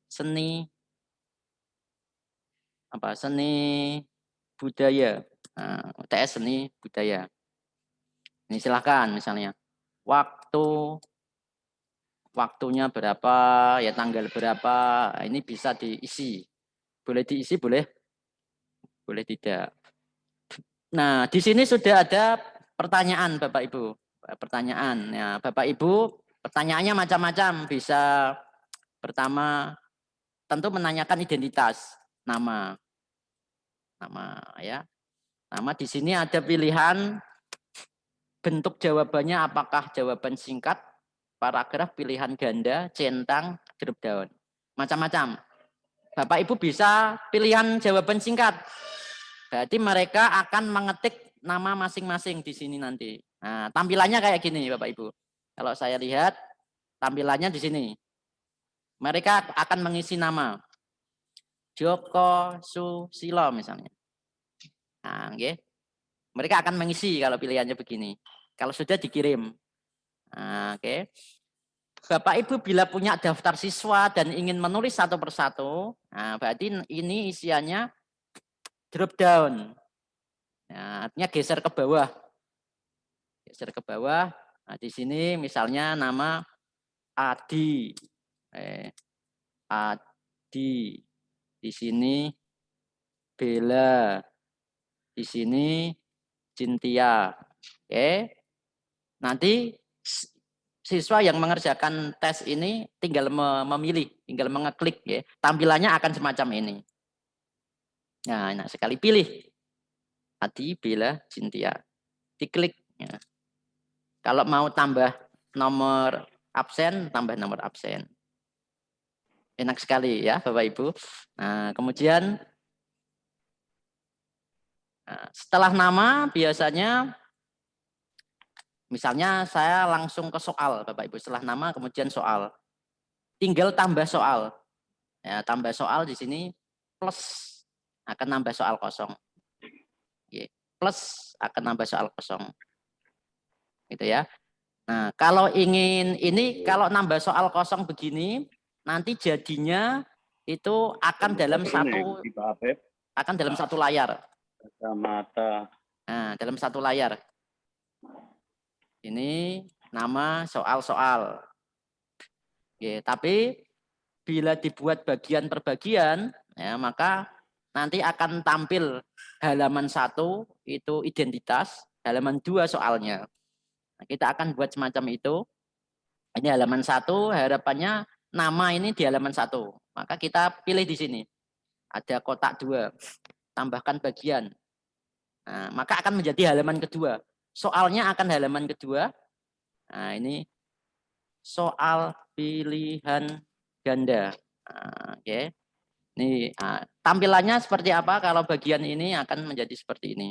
seni budaya. Nah, UTS seni budaya. Ini silahkan misalnya waktunya berapa, ya tanggal berapa, ini bisa diisi. Boleh diisi, boleh tidak. Nah, di sini sudah ada pertanyaan Bapak Ibu. Pertanyaan ya Bapak Ibu, pertanyaannya macam-macam. Bisa pertama tentu menanyakan identitas, nama ya. Nama di sini ada pilihan bentuk jawabannya, apakah jawaban singkat, paragraf, pilihan ganda, centang, drop down. Macam-macam. Bapak Ibu bisa pilihan jawaban singkat. Berarti mereka akan mengetik nama masing-masing di sini nanti. Nah, tampilannya kayak gini Bapak Ibu. Kalau saya lihat tampilannya di sini. Mereka akan mengisi nama. Joko Susilo misalnya. Nah, okay. Mereka akan mengisi kalau pilihannya begini. Kalau sudah dikirim. Nah, oke. Bapak Ibu bila punya daftar siswa dan ingin menulis satu persatu, nah berarti ini isiannya drop down. Nah, artinya geser ke bawah. Geser ke bawah. Nah, di sini misalnya nama Adi. Adi. Di sini Bella. Di sini Cynthia. Oke. Nanti siswa yang mengerjakan tes ini tinggal memilih, tinggal mengeklik ya. Tampilannya akan semacam ini. Nah, enak sekali pilih. Adi, Bella, Cynthia. Diklik. Ya. Kalau mau tambah nomor absen, tambah nomor absen. Enak sekali ya Bapak Ibu. Nah, kemudian setelah nama biasanya misalnya saya langsung ke soal Bapak Ibu. Setelah nama kemudian soal. Tinggal tambah soal. Ya, tambah soal di sini plus akan nambah soal kosong. Plus akan nambah soal kosong. Gitu ya. Nah, kalau ingin ini kalau nambah soal kosong begini nanti jadinya itu akan dalam satu layar. Kacamata. Nah, dalam satu layar. Ini nama soal-soal. Tapi bila dibuat bagian per bagian, ya, maka nanti akan tampil halaman 1 itu identitas, halaman 2 soalnya. Nah, kita akan buat semacam itu. Ini halaman 1, harapannya nama ini di halaman 1. Maka kita pilih di sini. Ada kotak 2, tambahkan bagian. Nah, maka akan menjadi halaman kedua. Soalnya akan halaman kedua. Nah, ini soal pilihan ganda. Nah, oke. Ini tampilannya seperti apa? Kalau bagian ini akan menjadi seperti ini.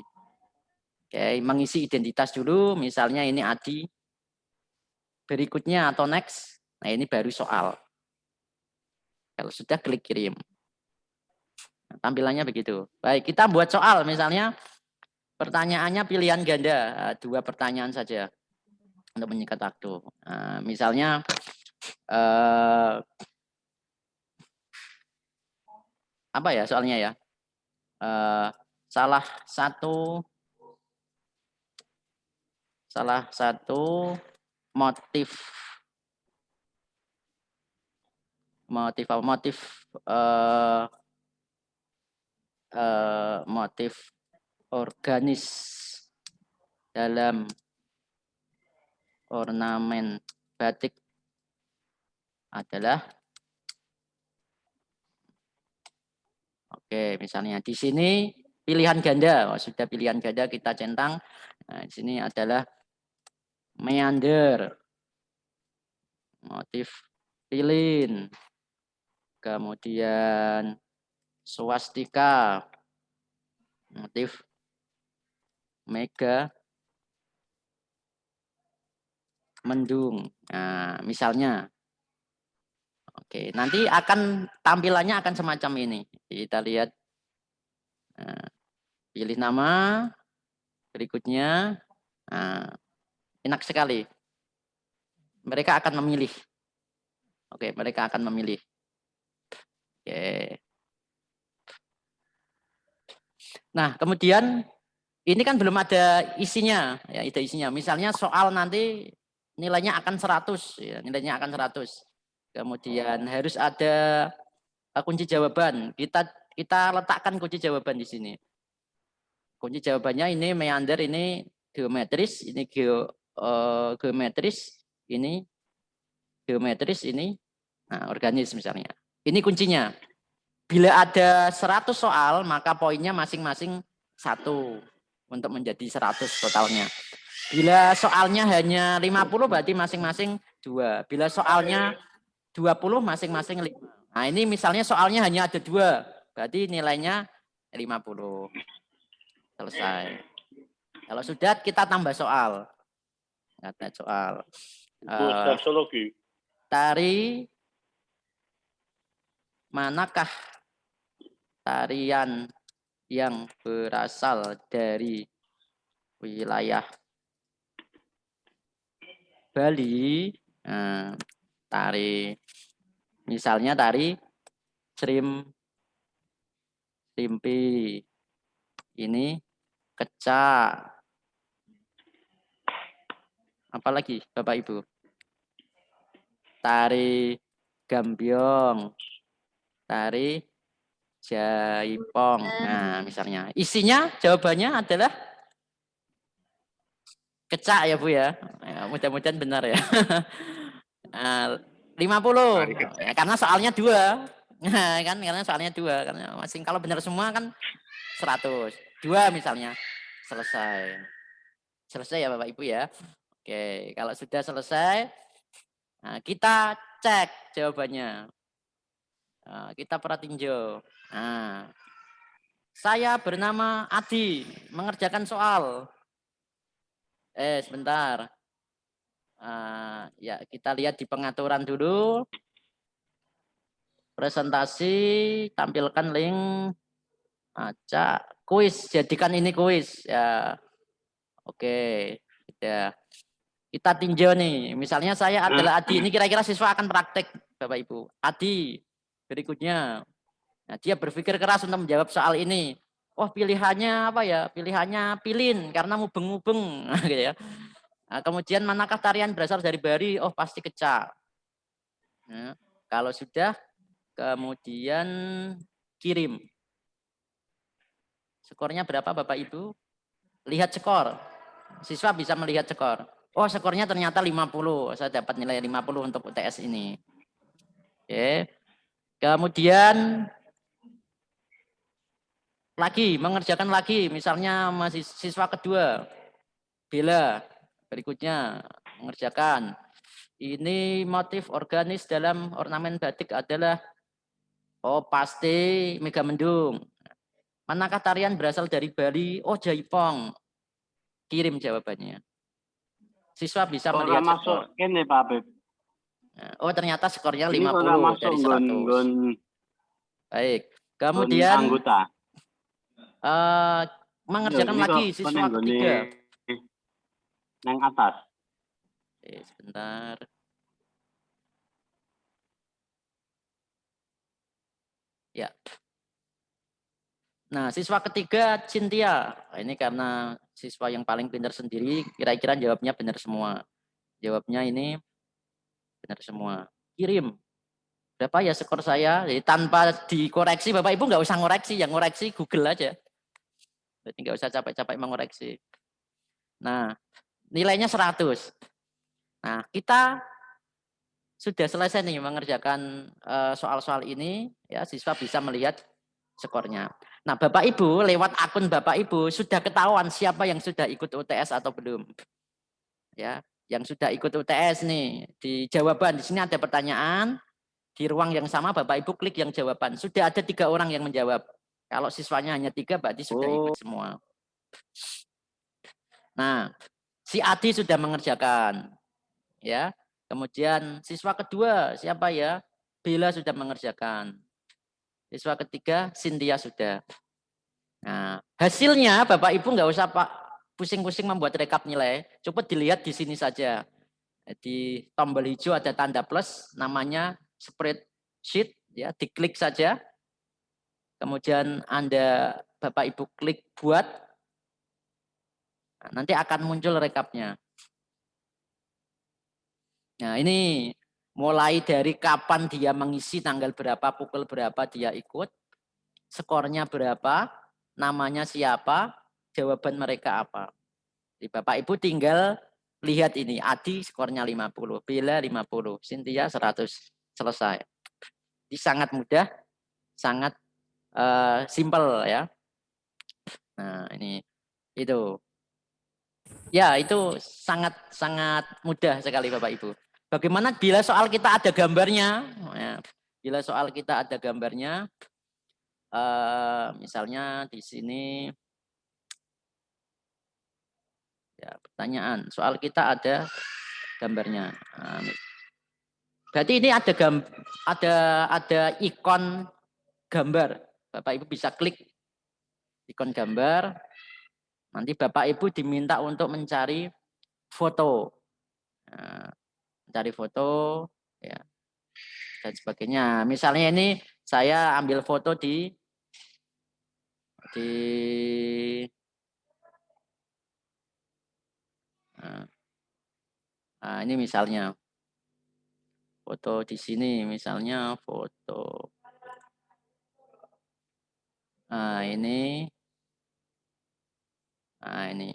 Oke, mengisi identitas dulu. Misalnya ini Adi. Berikutnya atau next. Nah, ini baru soal. Kalau sudah klik kirim. Nah, tampilannya begitu. Baik, kita buat soal. Misalnya pertanyaannya pilihan ganda. 2 pertanyaan saja untuk menyikat waktu. Nah, misalnya apa ya soalnya ya? Salah satu motif organis dalam ornamen batik adalah misalnya di sini pilihan ganda. Sudah pilihan ganda kita centang. Nah, di sini adalah meander, motif lilin, kemudian swastika, motif mega mendung. Nah, misalnya. Oke, nanti akan tampilannya akan semacam ini. Kita lihat. Nah, pilih nama, berikutnya. Nah, enak sekali. Mereka akan memilih. Oke, mereka akan memilih. Oke. Nah, kemudian ini kan belum ada isinya, ya, ada isinya. Misalnya soal nanti nilainya akan 100, ya, nilainya akan 100. Kemudian harus ada kunci jawaban. Kita letakkan kunci jawaban di sini. Kunci jawabannya ini meander, ini geometris, ini geometris, ini geometris, ini organis misalnya. Ini kuncinya. Bila ada 100 soal, maka poinnya masing-masing 1 untuk menjadi 100 totalnya. Bila soalnya hanya 50 berarti masing-masing 2. Bila soalnya 20 masing-masing 5. Nah, ini misalnya soalnya hanya ada 2. Berarti nilainya 50. Selesai. Kalau sudah kita tambah soal. Kata soal. Bu, sosiologi. Tari manakah tarian yang berasal dari wilayah Bali? Nah, tari, misalnya tari Rimpi, ini kecak. Apalagi Bapak Ibu? Tari Gambyong, tari Jaipong. Nah, misalnya isinya jawabannya adalah kecak ya Bu ya. Mudah-mudahan benar ya. 50. Tari kecak. Ya, karena soalnya 2. Kan karena soalnya 2 karena masing kalau benar semua kan 100. 2 misalnya selesai. Selesai ya Bapak Ibu ya. Oke, kalau sudah selesai nah, kita cek jawabannya. Nah, kita pratinjau. Nah, saya bernama Adi, mengerjakan soal. Sebentar. Ya, kita lihat di pengaturan dulu. Presentasi, tampilkan link. Acak, kuis, jadikan ini kuis. Ya, oke. Ya. Kita tinjau nih. Misalnya saya adalah Adi. Ini kira-kira siswa akan praktek, Bapak Ibu. Adi, berikutnya. Nah, dia berpikir keras untuk menjawab soal ini. Oh, pilihannya apa ya? Pilihannya pilin karena mubeng-mubeng gitu ya. Nah, kemudian manakah tarian berasal dari Bali? Oh, pasti kecak. Nah, kalau sudah kemudian kirim. Skornya berapa Bapak Ibu? Lihat skor. Siswa bisa melihat skor. Oh, skornya ternyata 50. Saya dapat nilai 50 untuk UTS ini. Oke. Kemudian lagi mengerjakan lagi, misalnya masih siswa kedua, Bella, berikutnya mengerjakan. Ini motif organis dalam ornamen batik adalah pasti Megamendung. Manakah tarian berasal dari Bali? Oh, Jaipong. Kirim jawabannya. Siswa bisa melihat skor. Masuk ini Pak Habib. Oh, ternyata skornya Ini 50 masuk dari 100. Baik. Kemudian anggota. mengerjakan lagi siswa ketiga. Yang atas. Sebentar. Ya. Nah, siswa ketiga Cynthia. Ini karena siswa yang paling pintar sendiri, kira-kira jawabnya benar semua. Jawabnya ini benar semua. Kirim. Berapa ya skor saya? Jadi, tanpa dikoreksi, Bapak Ibu nggak usah ngoreksi, yang ngoreksi Google aja. Jadi nggak usah capek-capek mengoreksi. Nah, nilainya 100. Nah, kita sudah selesai nih mengerjakan soal-soal ini, ya siswa bisa melihat skornya. Nah, Bapak Ibu lewat akun Bapak Ibu sudah ketahuan siapa yang sudah ikut UTS atau belum. Ya, yang sudah ikut UTS nih, di jawaban di sini ada pertanyaan, di ruang yang sama Bapak Ibu klik yang jawaban. Sudah ada 3 orang yang menjawab. Kalau siswanya hanya 3 berarti sudah ikut semua. Nah, si Adi sudah mengerjakan. Ya. Kemudian siswa kedua siapa ya? Bella sudah mengerjakan. Siswa ketiga Cynthia sudah. Nah, hasilnya Bapak Ibu nggak usah Pak pusing-pusing membuat rekap nilai. Coba dilihat di sini saja. Di tombol hijau ada tanda plus, namanya spreadsheet. Ya, diklik saja. Kemudian Anda Bapak Ibu klik buat. Nah, nanti akan muncul rekapnya. Nah, ini mulai dari kapan dia mengisi, tanggal berapa, pukul berapa dia ikut, skornya berapa, namanya siapa, jawaban mereka apa. Jadi Bapak Ibu tinggal lihat ini, Adi skornya 50, Bella 50, Cynthia 100, selesai. Ini sangat mudah, sangat simpel ya. Nah, ini itu. Ya, itu sangat mudah sekali Bapak Ibu. Bagaimana bila soal kita ada gambarnya? Bila soal kita ada gambarnya, misalnya di sini Ya, pertanyaan. Soal kita ada gambarnya. Nah, berarti ini ada ikon gambar. Bapak Ibu bisa klik ikon gambar. Nanti Bapak Ibu diminta untuk mencari foto. Nah, mencari foto ya dan sebagainya. Misalnya ini saya ambil foto di nah, ini misalnya foto di sini, misalnya foto. Nah, ini. Nah, ini.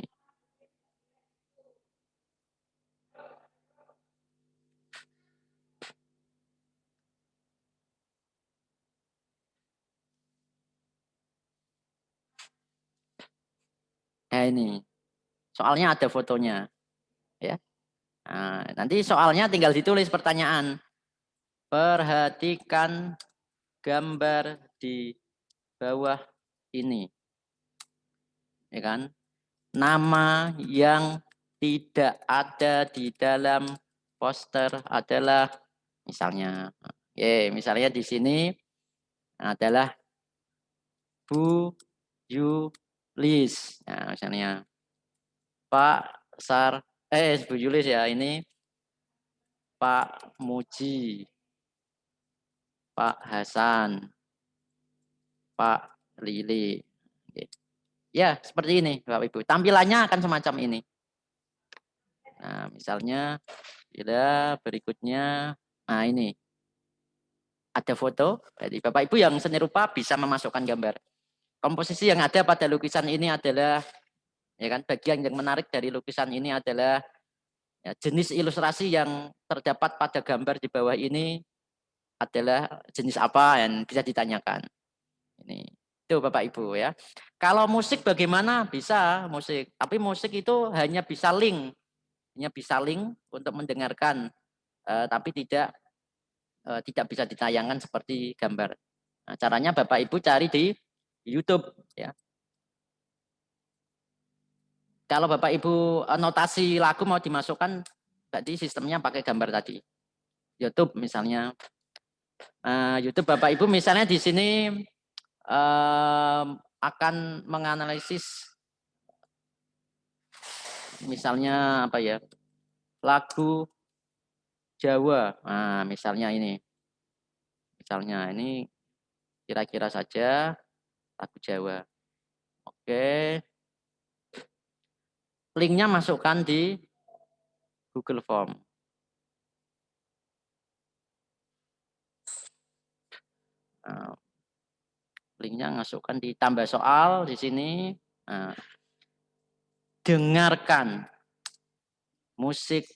Nah, ini. Soalnya ada fotonya, ya. Nah, nanti soalnya tinggal ditulis pertanyaan. Perhatikan gambar di bawah ini. Ya kan? Nama yang tidak ada di dalam poster adalah misalnya misalnya di sini adalah Bu Yulis. Nah, misalnya Pak Bu Yulis ya, ini Pak Muji, Pak Hasan, Pak Lili. Ya, seperti ini Bapak Ibu. Tampilannya akan semacam ini. Nah, misalnya bila berikutnya, nah ini ada foto. Jadi Bapak Ibu yang seni rupa bisa memasukkan gambar. Komposisi yang ada pada lukisan ini adalah, ya kan, bagian yang menarik dari lukisan ini adalah ya, jenis ilustrasi yang terdapat pada gambar di bawah ini adalah jenis apa yang bisa ditanyakan. Ini itu Bapak Ibu ya. Kalau musik bagaimana? Bisa musik, tapi musik itu hanya bisa link untuk mendengarkan, tapi tidak bisa ditayangkan seperti gambar. Nah, caranya Bapak Ibu cari di YouTube ya. Kalau Bapak Ibu notasi lagu mau dimasukkan, berarti sistemnya pakai gambar tadi. YouTube misalnya. YouTube Bapak Ibu misalnya di sini akan menganalisis misalnya apa ya, lagu Jawa. Nah, misalnya ini kira-kira saja lagu Jawa. Oke. Linknya masukkan di Google Form. Nah, linknya masukkan di tambah soal di sini. Nah, dengarkan musik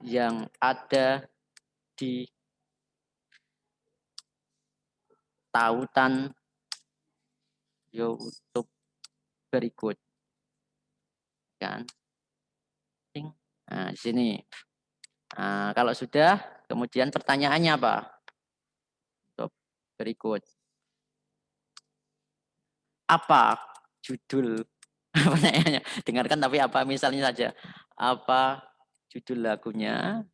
yang ada di tautan YouTube berikut. Kan? Nah, di sini. Nah, kalau sudah, kemudian pertanyaannya apa? Untuk berikut. Apa judul pertanyaannya? Dengarkan tapi apa misalnya saja. Apa judul lagunya?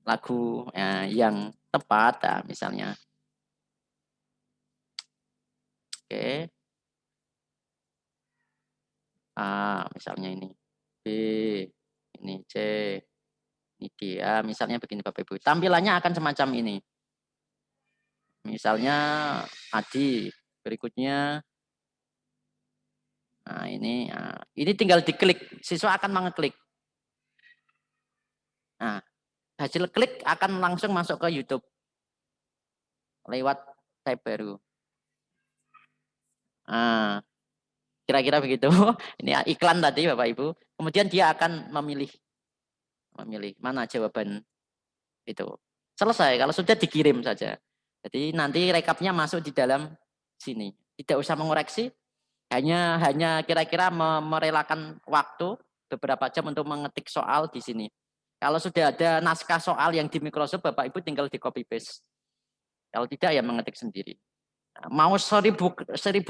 Lagu yang tepat, nah, misalnya. Oke. A, misalnya ini. B, ini C, ini D. Ya, misalnya begini Bapak Ibu. Tampilannya akan semacam ini. Misalnya Adi, berikutnya. Nah, ini tinggal diklik. Siswa akan mengeklik. Nah, hasil klik akan langsung masuk ke YouTube. Lewat tab baru. Nah, kira-kira begitu. Ini iklan tadi Bapak Ibu. Kemudian dia akan memilih mana jawaban itu. Selesai. Kalau sudah dikirim saja. Jadi nanti rekapnya masuk di dalam sini. Tidak usah mengoreksi. Hanya kira-kira merelakan waktu beberapa jam untuk mengetik soal di sini. Kalau sudah ada naskah soal yang di Microsoft, Bapak Ibu tinggal di copy paste. Kalau tidak ya mengetik sendiri. Mau 1000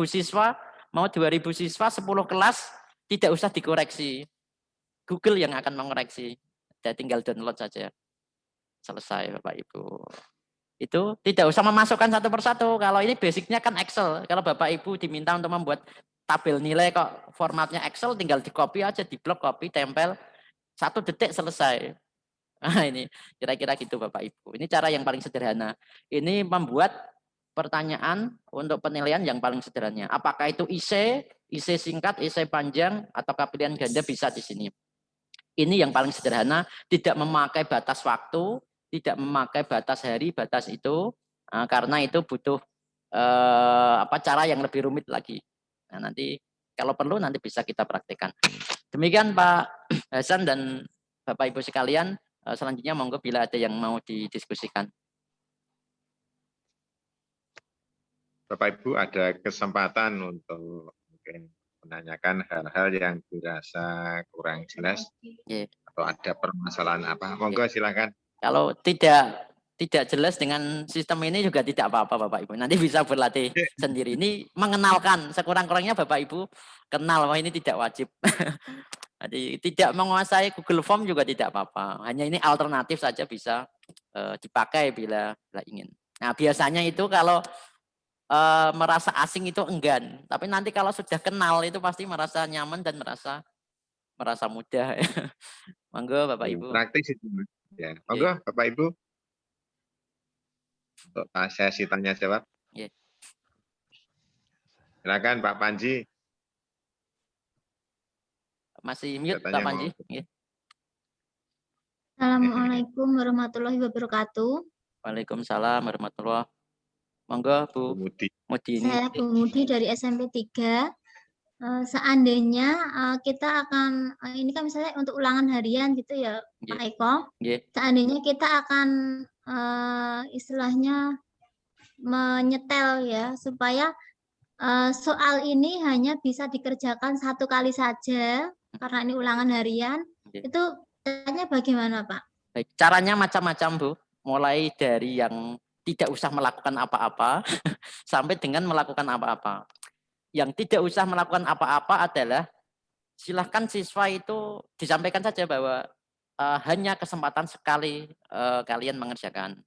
siswa Mau 2.000 siswa, 10 kelas, tidak usah dikoreksi. Google yang akan mengoreksi. Dia tinggal download saja. Selesai Bapak Ibu. Itu tidak usah memasukkan satu persatu. Kalau ini basicnya kan Excel. Kalau Bapak Ibu diminta untuk membuat tabel nilai kok formatnya Excel, tinggal di copy aja, di blok, copy, tempel. 1 detik selesai. Nah, ini kira-kira gitu Bapak Ibu. Ini cara yang paling sederhana. Ini membuat pertanyaan untuk penilaian yang paling sederhana. Apakah itu IC singkat, IC panjang, atau pilihan ganda bisa di sini. Ini yang paling sederhana, tidak memakai batas waktu, tidak memakai batas hari, batas itu, karena itu butuh cara yang lebih rumit lagi. Nah, nanti kalau perlu nanti bisa kita praktekkan. Demikian Pak Hasan dan Bapak Ibu sekalian, selanjutnya monggo bila ada yang mau didiskusikan. Bapak Ibu ada kesempatan untuk mungkin menanyakan hal-hal yang dirasa kurang jelas atau ada permasalahan apa, monggo silakan. Kalau tidak jelas dengan sistem ini juga tidak apa-apa Bapak Ibu, nanti bisa berlatih sendiri. Ini mengenalkan, sekurang-kurangnya Bapak Ibu kenal, wah ini tidak wajib. Jadi tidak menguasai Google Form juga tidak apa-apa, hanya ini alternatif saja bisa dipakai bila ingin. Nah biasanya itu kalau merasa asing itu enggan, tapi nanti kalau sudah kenal itu pasti merasa nyaman dan merasa mudah. Monggo Bapak Ibu. Praktis itu. Ya, monggo Bapak Ibu. Untuk sesi tanya jawab. Silakan Pak Panji. Masih mute Pak Panji. Assalamualaikum warahmatullahi wabarakatuh. Waalaikumsalam warahmatullahi wabarakatuh. Monggo Bu Mudi. Saya Bu Mudi dari SMP 3. Seandainya kita akan, ini kan misalnya untuk ulangan harian gitu ya Pak Eko. Seandainya kita akan istilahnya menyetel ya, supaya soal ini hanya bisa dikerjakan 1 kali saja, karena ini ulangan harian, itu caranya bagaimana Pak? Baik, caranya macam-macam Bu, mulai dari yang tidak usah melakukan apa-apa sampai dengan melakukan apa-apa. Yang tidak usah melakukan apa-apa adalah silahkan siswa itu disampaikan saja bahwa hanya kesempatan sekali kalian mengerjakan.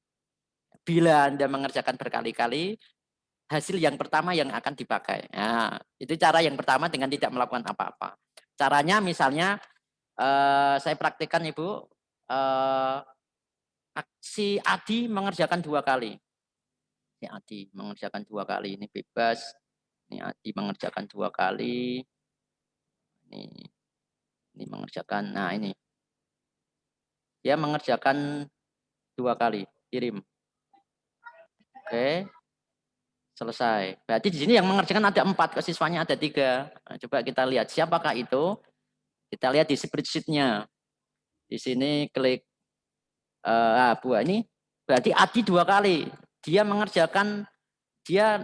Bila Anda mengerjakan berkali-kali, hasil yang pertama yang akan dipakai. Nah, itu cara yang pertama dengan tidak melakukan apa-apa. Caranya misalnya saya praktikkan Ibu, si Adi mengerjakan 2 kali. Si Adi mengerjakan 2 kali, ini bebas. Ini Adi mengerjakan 2 kali. Ini mengerjakan, nah ini. Dia mengerjakan 2 kali, kirim. Oke. Selesai. Berarti di sini yang mengerjakan ada 4, siswanya ada 3. Nah, coba kita lihat siapakah itu. Kita lihat di spreadsheet-nya. Di sini klik buah ini. Berarti Adi 2 kali. Dia mengerjakan, dia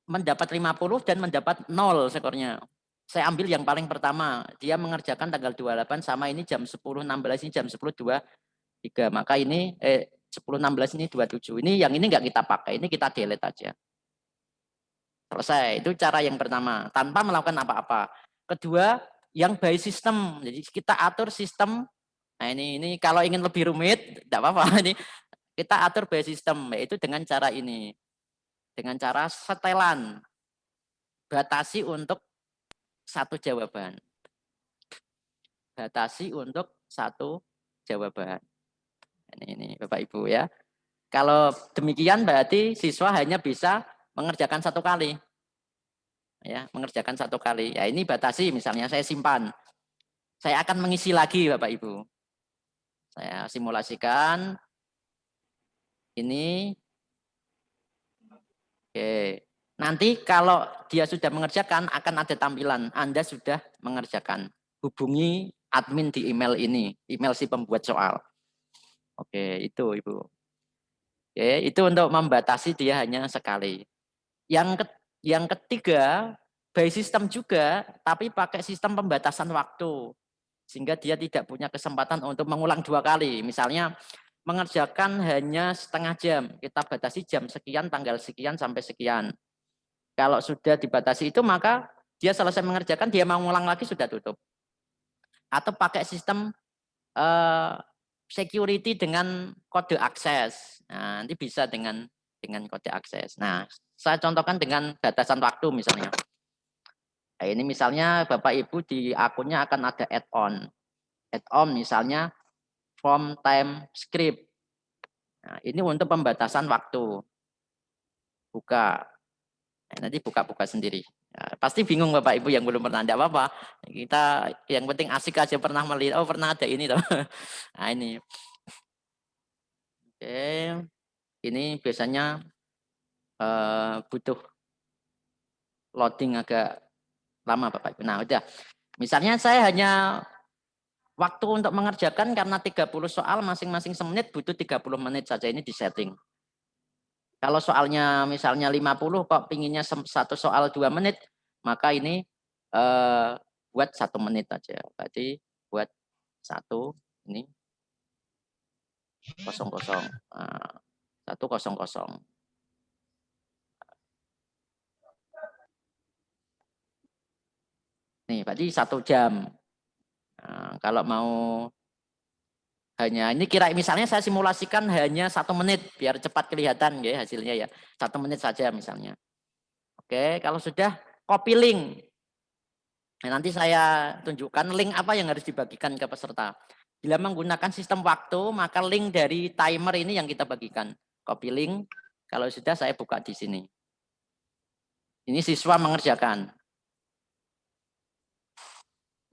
mendapat 50 dan mendapat 0 skornya. Saya ambil yang paling pertama. Dia mengerjakan tanggal 28 sama ini jam 10.16, ini jam 10.23. Maka ini 10.16 ini 27. Ini yang ini enggak kita pakai, ini kita delete aja. Selesai. Itu cara yang pertama, tanpa melakukan apa-apa. Kedua, yang by system. Jadi kita atur sistem. Nah, ini kalau ingin lebih rumit, tidak apa-apa. Ini kita atur by system, yaitu dengan cara ini. Dengan cara setelan. Batasi untuk 1 jawaban. Batasi untuk 1 jawaban. Ini Bapak Ibu ya. Kalau demikian berarti siswa hanya bisa mengerjakan 1 kali. Ya, mengerjakan 1 kali. Ya, ini batasi misalnya saya simpan. Saya akan mengisi lagi Bapak Ibu. Saya simulasikan. Ini. Oke. Nanti kalau dia sudah mengerjakan akan ada tampilan Anda sudah mengerjakan. Hubungi admin di email ini, email si pembuat soal. Oke, itu Ibu. Oke, itu untuk membatasi dia hanya sekali. Yang ketiga, by system juga, tapi pakai sistem pembatasan waktu. Sehingga dia tidak punya kesempatan untuk mengulang 2 kali. Misalnya mengerjakan hanya setengah jam. Kita batasi jam sekian, tanggal sekian, sampai sekian. Kalau sudah dibatasi itu, maka dia selesai mengerjakan, dia mau ngulang lagi sudah tutup. Atau pakai sistem security dengan kode akses. Nah, nanti bisa dengan kode akses. Nah, saya contohkan dengan batasan waktu misalnya. Nah, ini misalnya Bapak Ibu di akunnya akan ada add-on. Add-on misalnya form time script. Nah, ini untuk pembatasan waktu. Buka. Nah, nanti buka-buka sendiri. Nah, pasti bingung Bapak Ibu yang belum pernah, enggak apa-apa. Kita yang penting asik aja pernah melihat, oh pernah ada ini toh. Nah, ini. Oke. Ini biasanya butuh loading agak lama Bapak Ibu. Nah, udah. Misalnya saya hanya waktu untuk mengerjakan karena 30 soal masing-masing semenit butuh 30 menit saja, ini di setting. Kalau soalnya misalnya 50 kok pinginnya satu soal 2 menit, maka ini buat 1 menit aja. Berarti buat 1 ini 00 100. Nih, berarti 1 jam. Nah, kalau mau hanya ini kira misalnya saya simulasikan hanya 1 menit biar cepat kelihatan ya hasilnya ya. 1 menit saja misalnya. Oke, kalau sudah copy link. Nah, nanti saya tunjukkan link apa yang harus dibagikan ke peserta. Bila menggunakan sistem waktu, maka link dari timer ini yang kita bagikan. Copy link. Kalau sudah saya buka di sini. Ini siswa mengerjakan.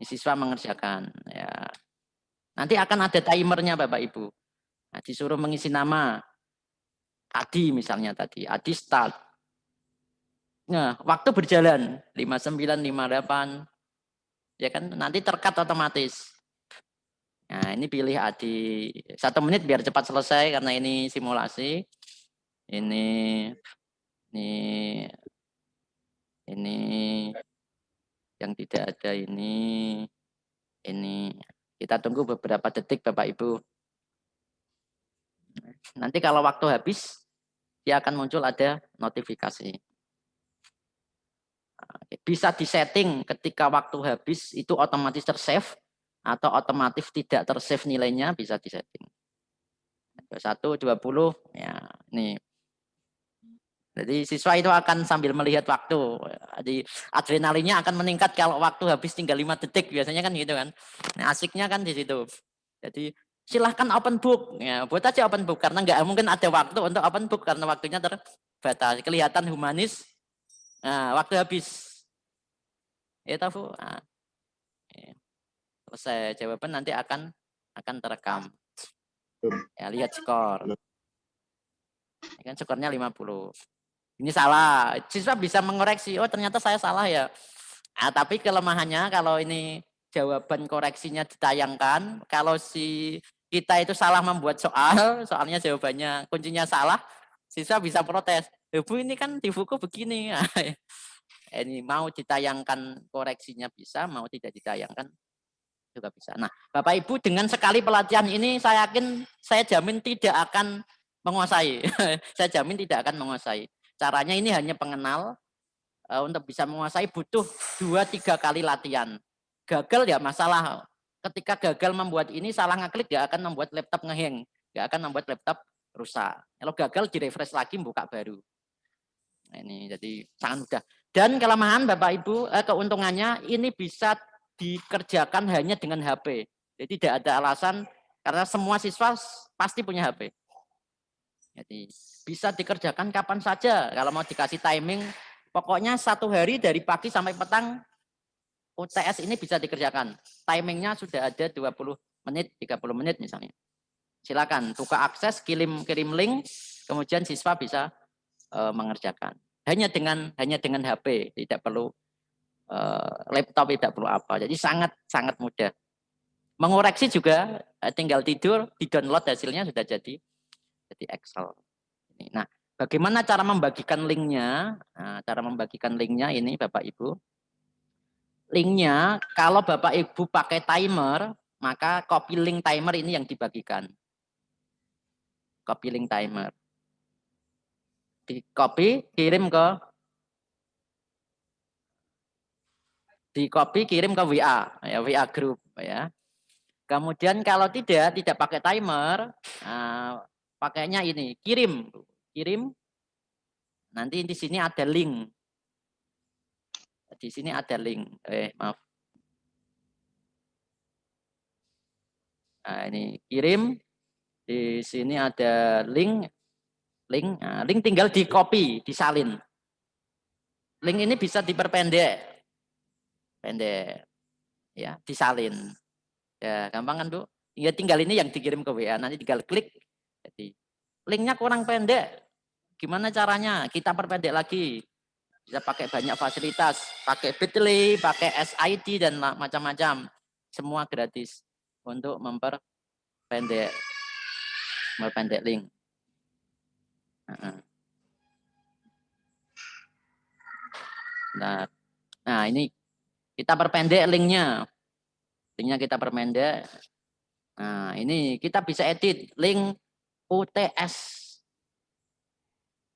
Ini siswa mengerjakan. Ya. Nanti akan ada timernya Bapak Ibu. Nah, disuruh mengisi nama. Adi misalnya tadi. Adi start. Nah, waktu berjalan. 5958. Ya kan, nanti terkat otomatis. Nah, ini pilih Adi. 1 menit biar cepat selesai karena ini simulasi. Ini yang tidak ada ini. Kita tunggu beberapa detik Bapak Ibu. Nanti kalau waktu habis, dia akan muncul ada notifikasi. Bisa disetting ketika waktu habis itu otomatis tersave atau otomatis tidak tersave nilainya bisa disetting. 21, 20, ya ini. Jadi siswa itu akan sambil melihat waktu. Jadi adrenalinnya akan meningkat kalau waktu habis tinggal 5 detik. Biasanya kan gitu kan. Nah, asiknya kan di situ. Jadi silahkan open book. Ya, buat aja open book. Karena nggak mungkin ada waktu untuk open book. Karena waktunya terbatas. Kelihatan humanis. Nah, waktu habis. Ya tahu. Nah, ya. Selesai jawaban nanti akan terekam. Ya, lihat skor. Ya kan skornya 50. Ini salah. Siswa bisa mengoreksi. Oh ternyata saya salah ya. Nah, tapi kelemahannya kalau ini jawaban koreksinya ditayangkan. Kalau si kita itu salah membuat soal. Soalnya jawabannya kuncinya salah. Siswa bisa protes. Bu ini kan di buku begini. Nah, ini mau ditayangkan koreksinya bisa. Mau tidak ditayangkan juga bisa. Nah Bapak Ibu dengan sekali pelatihan ini saya yakin saya jamin tidak akan menguasai. Saya jamin tidak akan menguasai. Caranya ini hanya pengenal, untuk bisa menguasai butuh 2-3 kali latihan. Gagal ya masalah. Ketika gagal membuat ini salah ngeklik gak akan membuat laptop ngehang, gak akan membuat laptop rusak. Kalau gagal di-refresh lagi buka baru. Nah, ini jadi sangat mudah. Dan kelemahan Bapak Ibu, keuntungannya ini bisa dikerjakan hanya dengan HP. Jadi tidak ada alasan karena semua siswa pasti punya HP. Jadi bisa dikerjakan kapan saja kalau mau dikasih timing. Pokoknya 1 hari dari pagi sampai petang UTS ini bisa dikerjakan. Timingnya sudah ada 20 menit, 30 menit misalnya. Silakan buka akses, kirim link, kemudian siswa bisa mengerjakan. Hanya dengan HP, tidak perlu laptop, tidak perlu apa. Jadi sangat mudah. Mengoreksi juga tinggal tidur, di-download hasilnya sudah jadi Excel. Nah, bagaimana cara membagikan linknya? Nah, cara membagikan linknya ini Bapak Ibu. Linknya kalau Bapak Ibu pakai timer, maka copy link timer ini yang dibagikan. Copy link timer. Di copy, kirim ke di copy kirim ke WA, ya WA group ya. Kemudian kalau tidak pakai timer, pakainya ini kirim. Nanti di sini ada link. Di sini ada link. Maaf. Nah, ini kirim. Di sini ada link. Link tinggal di copy, disalin. Link ini bisa diperpendek. Ya, disalin. Ya, gampang kan, Bu? Ya tinggal ini yang dikirim ke WA, nanti tinggal klik. Jadi linknya kurang pendek. Gimana caranya? Kita perpendek lagi. Bisa pakai banyak fasilitas, pakai Bitly, pakai SID dan macam-macam. Semua gratis untuk memperpendek link. Nah, ini kita perpendek linknya. Linknya kita perpendek. Nah, ini kita bisa edit link UTS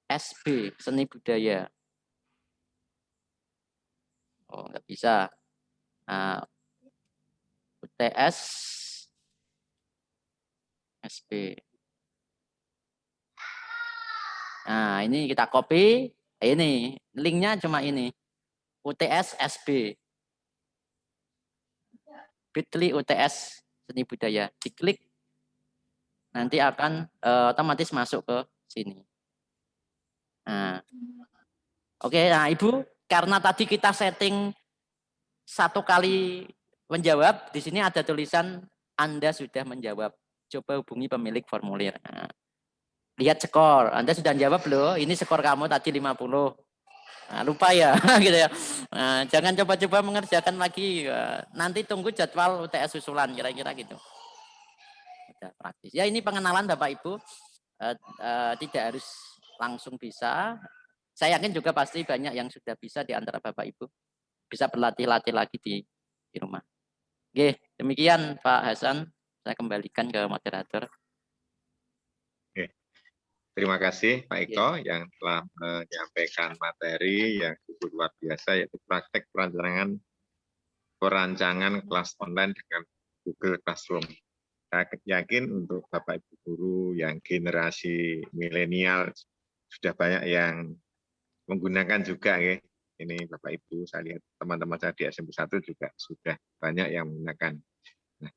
SB, seni budaya. Oh, nggak bisa. Nah, UTS SB. Nah, ini kita copy. Ini linknya cuma ini. UTS SB. Bitly UTS seni budaya. Diklik. Nanti akan otomatis masuk ke sini. Nah, oke, nah Ibu, karena tadi kita setting 1 kali menjawab, di sini ada tulisan Anda sudah menjawab. Coba hubungi pemilik formulir. Nah, lihat skor, Anda sudah jawab loh, ini skor kamu tadi 50. Nah, lupa ya, gitu ya. Nah, jangan coba-coba mengerjakan lagi. Nanti tunggu jadwal UTS susulan, kira-kira gitu. Udah praktis. Ya ini pengenalan Bapak Ibu. Tidak harus langsung bisa. Saya yakin juga pasti banyak yang sudah bisa di antara Bapak Ibu. Bisa berlatih-latih lagi di rumah. Oke, demikian Pak Hasan. Saya kembalikan ke moderator. Terima kasih Pak Eko yang telah menyampaikan materi yang cukup luar biasa, yaitu praktek perancangan kelas online dengan Google Classroom. Saya yakin untuk Bapak Ibu guru yang generasi milenial sudah banyak yang menggunakan juga ya. Ini Bapak Ibu, saya lihat teman-teman saya di SMP 1 juga sudah banyak yang menggunakan. Nah,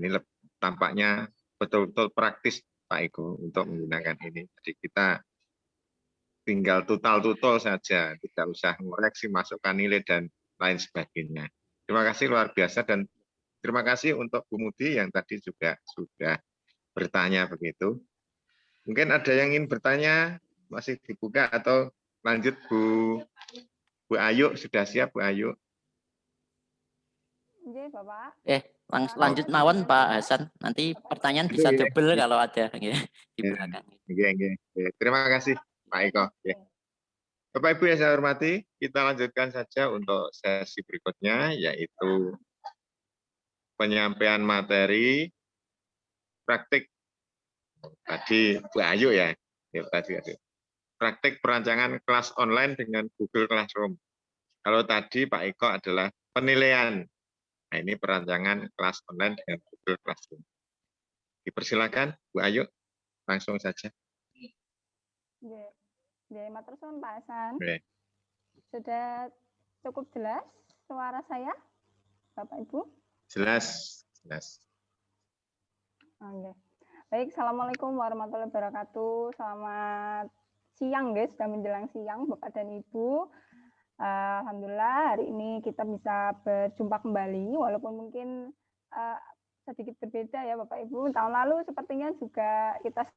ini tampaknya betul-betul praktis Pak Eko untuk menggunakan ini. Jadi kita tinggal tutal saja, tidak usah mengoreksi, masukkan nilai dan lain sebagainya. Terima kasih luar biasa dan terima kasih untuk Bu Mudi yang tadi juga sudah bertanya begitu. Mungkin ada yang ingin bertanya, masih dibuka atau lanjut Bu Ayu, sudah siap Bu Ayu? Oke, Bapak. Lanjut mawon Pak Hasan. Nanti pertanyaan bisa double kalau ada di belakang. Terima kasih Pak Eko. Bapak Ibu yang saya hormati, kita lanjutkan saja untuk sesi berikutnya, yaitu penyampaian materi praktik. Tadi Bu Ayu ya, praktik perancangan kelas online dengan Google Classroom. Kalau tadi Pak Eko adalah penilaian. Nah, ini perancangan kelas online dengan Google Classroom. Dipersilakan Bu Ayu, langsung saja. Matur suwun Pak Hasan. Sudah cukup jelas suara saya, Bapak Ibu? Jelas. Oke. Baik, Assalamualaikum warahmatullahi wabarakatuh. Selamat siang guys, sudah menjelang siang Bapak dan Ibu. Alhamdulillah hari ini kita bisa berjumpa kembali, walaupun mungkin sedikit berbeda ya Bapak Ibu. Tahun lalu sepertinya juga kita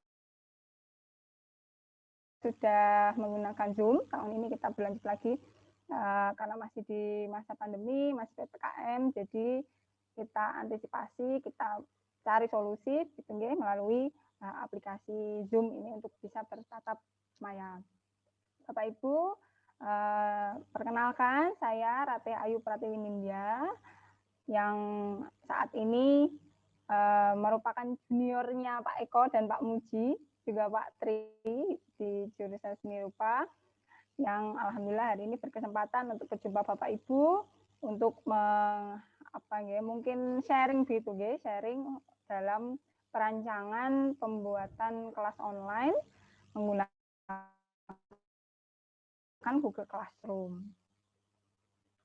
sudah menggunakan Zoom. Tahun ini kita berlanjut lagi karena masih di masa pandemi, masih PPKM. Jadi kita antisipasi, kita cari solusi gitu, melalui aplikasi Zoom ini untuk bisa bertatap maya. Bapak Ibu, perkenalkan saya Rate Ayu Pratiwi Nindya yang saat ini merupakan juniornya Pak Eko dan Pak Muji, juga Pak Tri di jurusan seni rupa, yang alhamdulillah hari ini berkesempatan untuk berjumpa Bapak Ibu untuk mungkin sharing gitu nggih, sharing dalam perancangan pembuatan kelas online menggunakan Google Classroom.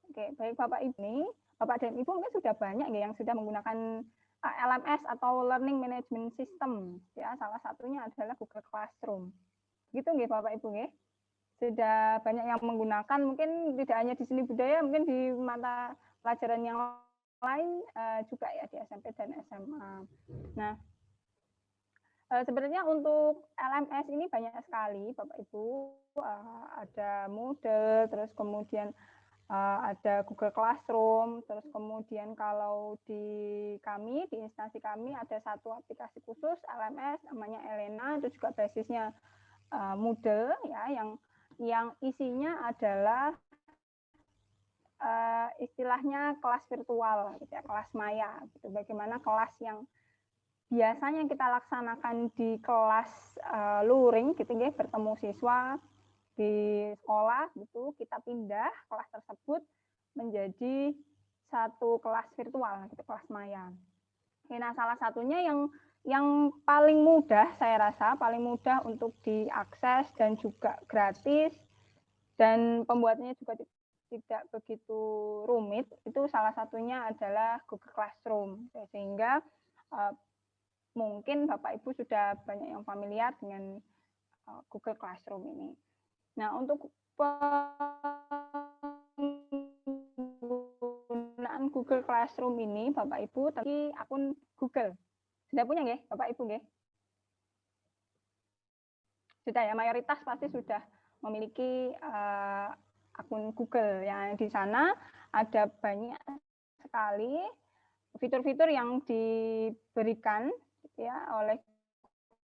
Oke, baik Bapak dan Ibu mungkin sudah banyak ya yang sudah menggunakan LMS atau Learning Management System. Ya, salah satunya adalah Google Classroom. Gitu nggih Bapak Ibu nggih. Sudah banyak yang menggunakan, mungkin tidak hanya di seni budaya, mungkin di mata pelajaran yang lain juga ya di SMP dan SMA. Nah, sebenarnya untuk LMS ini banyak sekali Bapak Ibu, ada Moodle, terus kemudian ada Google Classroom, terus kemudian kalau di instansi kami ada satu aplikasi khusus LMS namanya Elena, itu juga basisnya Moodle ya, yang isinya adalah istilahnya kelas virtual, gitu ya, kelas maya, gitu. Bagaimana kelas yang biasanya kita laksanakan di kelas luring, gitu ya, bertemu siswa di sekolah, gitu, kita pindah kelas tersebut menjadi satu kelas virtual, gitu, kelas maya. Nah, salah satunya yang paling mudah, saya rasa paling mudah untuk diakses dan juga gratis dan pembuatannya juga tidak begitu rumit, itu salah satunya adalah Google Classroom. Sehingga mungkin Bapak Ibu sudah banyak yang familiar dengan Google Classroom ini. Nah, untuk penggunaan Google Classroom ini Bapak Ibu tadi akun Google. Sudah punya nggih, Bapak Ibu nggih? Sudah ya, mayoritas pasti sudah memiliki akun Google. Yang di sana ada banyak sekali fitur-fitur yang diberikan ya oleh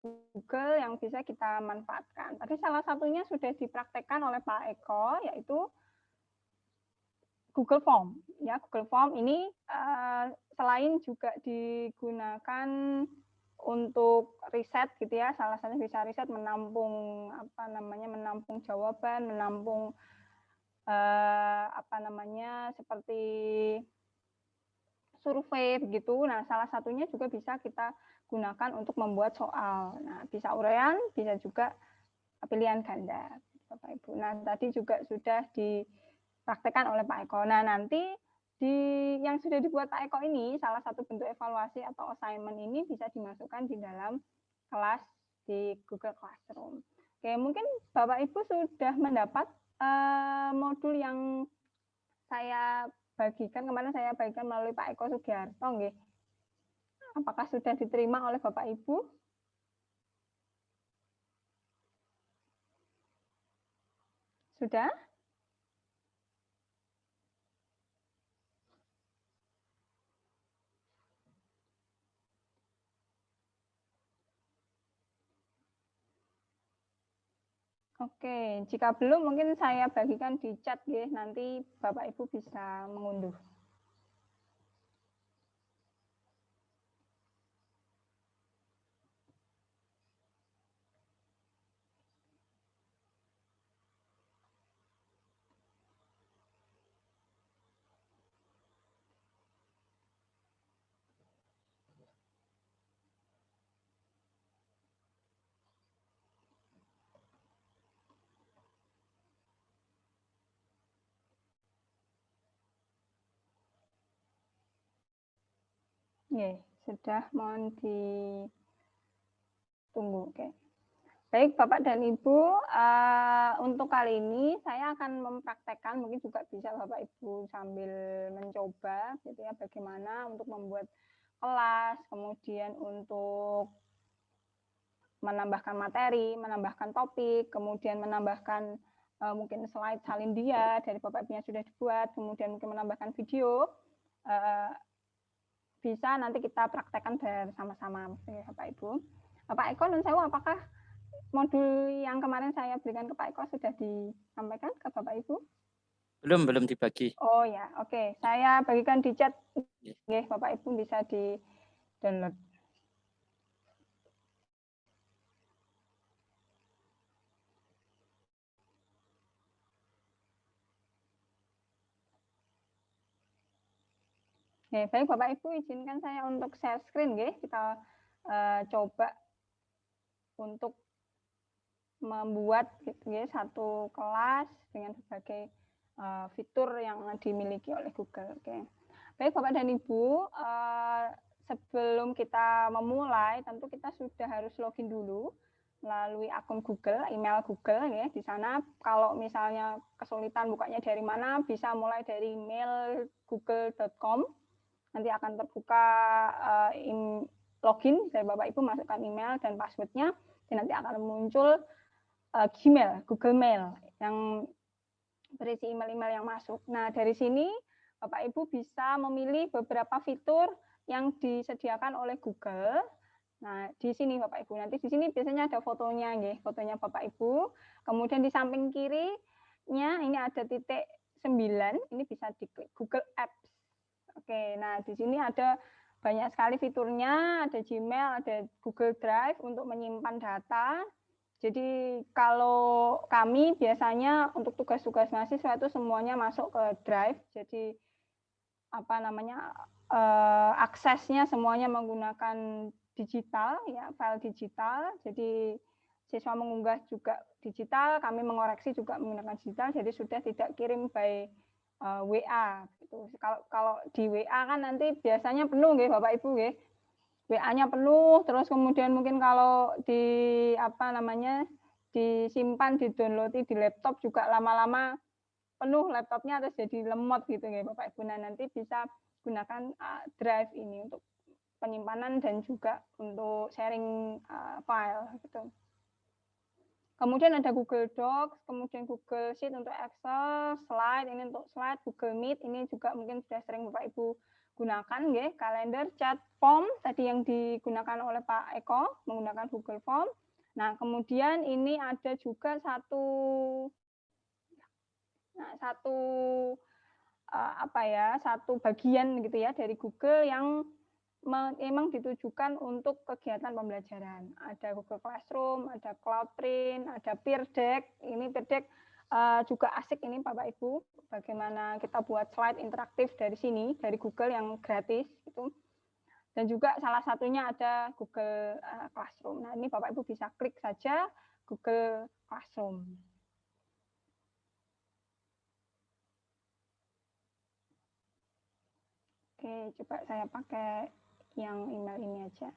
Google yang bisa kita manfaatkan. Tadi salah satunya sudah dipraktekkan oleh Pak Eko, yaitu Google Form. Ya, Google Form ini selain juga digunakan untuk riset gitu ya, salah satunya bisa riset, menampung menampung jawaban, menampung seperti survei begitu. Nah, salah satunya juga bisa kita gunakan untuk membuat soal. Nah, bisa uraian, bisa juga pilihan ganda, Bapak Ibu. Nah, tadi juga sudah dipraktekkan oleh Pak Eko. Nah, nanti yang sudah dibuat Pak Eko ini, salah satu bentuk evaluasi atau assignment ini bisa dimasukkan di dalam kelas di Google Classroom. Oke, mungkin Bapak Ibu sudah mendapat modul yang saya bagikan, kemarin saya bagikan melalui Pak Eko Sugiharto, nggih. Apakah sudah diterima oleh Bapak Ibu? Sudah? Oke, jika belum mungkin saya bagikan di chat ya, nanti Bapak Ibu bisa mengunduh. Ya, sudah, mohon ditunggu. Oke. Baik, Bapak dan Ibu, untuk kali ini saya akan mempraktekkan, mungkin juga bisa Bapak Ibu sambil mencoba gitu ya, bagaimana untuk membuat kelas, kemudian untuk menambahkan materi, menambahkan topik, kemudian menambahkan mungkin slide salin dia dari Bapak Ibu yang sudah dibuat, kemudian mungkin menambahkan video, bisa nanti kita praktekkan bersama-sama Bapak Ibu. Pak Eko, nun sewu, apakah modul yang kemarin saya berikan ke Pak Eko sudah disampaikan ke Bapak Ibu? Belum dibagi. Oh ya, oke. Saya bagikan di chat. Nggih, Bapak Ibu bisa di-download. Oke, baik Bapak Ibu, izinkan saya untuk share screen nggih. Kita coba untuk membuat gitu ya, satu kelas dengan berbagai fitur yang dimiliki oleh Google. Oke. Baik Bapak dan Ibu, sebelum kita memulai tentu kita sudah harus login dulu melalui akun Google, email Google ya. Di sana kalau misalnya kesulitan bukanya dari mana, bisa mulai dari email google.com. Nanti akan terbuka login dari Bapak Ibu, masukkan email dan passwordnya, dan nanti akan muncul Gmail, Google Mail yang berisi email-email yang masuk. Nah, dari sini Bapak Ibu bisa memilih beberapa fitur yang disediakan oleh Google. Nah, di sini Bapak Ibu, nanti di sini biasanya ada fotonya nggih, fotonya Bapak Ibu. Kemudian di samping kirinya ini ada titik 9, ini bisa diklik Google Apps. Oke, nah di sini ada banyak sekali fiturnya, ada Gmail, ada Google Drive untuk menyimpan data. Jadi kalau kami biasanya untuk tugas-tugas mahasiswa itu semuanya masuk ke Drive. Jadi apa namanya aksesnya semuanya menggunakan digital ya, file digital. Jadi siswa mengunggah juga digital, kami mengoreksi juga menggunakan digital. Jadi sudah tidak kirim by WA gitu. Kalau di WA kan nanti biasanya penuh nggih Bapak Ibu nggih. WA-nya penuh, terus kemudian mungkin kalau di apa namanya disimpan, di-download di laptop juga lama-lama penuh laptopnya terus jadi lemot gitu ya Bapak Ibu. Nah, nanti bisa gunakan Drive ini untuk penyimpanan dan juga untuk sharing file gitu. Kemudian ada Google Docs, kemudian Google Sheet untuk Excel, Slide ini untuk slide, Google Meet ini juga mungkin sudah sering Bapak Ibu gunakan ya, kalender, chat, form tadi yang digunakan oleh Pak Eko menggunakan Google Form. Nah, kemudian ini ada juga satu bagian gitu ya dari Google yang memang ditujukan untuk kegiatan pembelajaran. Ada Google Classroom, ada Cloudprint, ada Peer Deck. Ini Peer Deck juga asik ini Bapak Ibu, bagaimana kita buat slide interaktif dari sini, dari Google yang gratis gitu. Dan juga salah satunya ada Google Classroom. Nah, ini Bapak Ibu bisa klik saja Google Classroom. Oke, coba saya pakai yang email ini aja.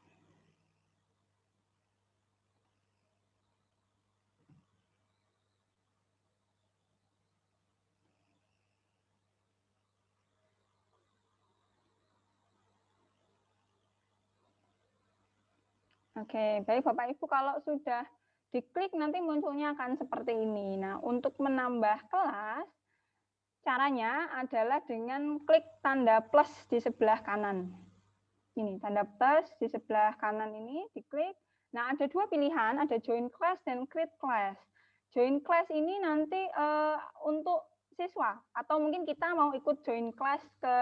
Oke, baik Bapak Ibu, kalau sudah diklik nanti munculnya akan seperti ini. Nah, untuk menambah kelas, caranya adalah dengan klik tanda plus di sebelah kanan. Ini, tanda plus di sebelah kanan ini diklik. Nah, ada dua pilihan, ada join class dan create class. Join class ini nanti untuk siswa, atau mungkin kita mau ikut join class ke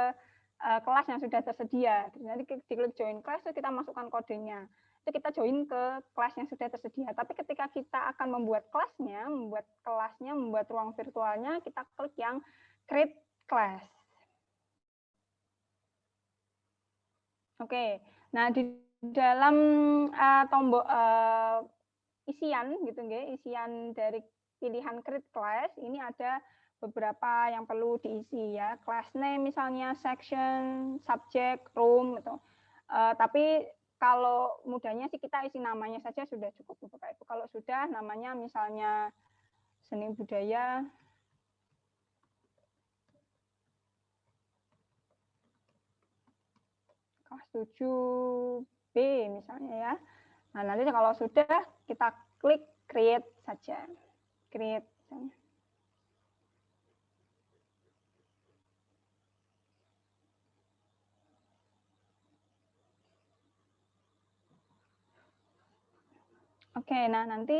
kelas yang sudah tersedia. Nanti diklik join class, kita masukkan kodenya. Itu kita join ke kelas yang sudah tersedia. Tapi ketika kita akan membuat kelasnya, membuat ruang virtualnya, kita klik yang create class. Oke, nah di dalam tombol isian gitu nggih, isian dari pilihan create class ini ada beberapa yang perlu diisi ya, class name misalnya, section, subject, room gitu. Tapi kalau mudahnya sih kita isi namanya saja sudah cukup Bapak Ibu. Kalau sudah namanya misalnya seni budaya, kelas 7B misalnya ya. Nah, nanti kalau sudah kita klik create saja. Create misalnya. Oke, nah nanti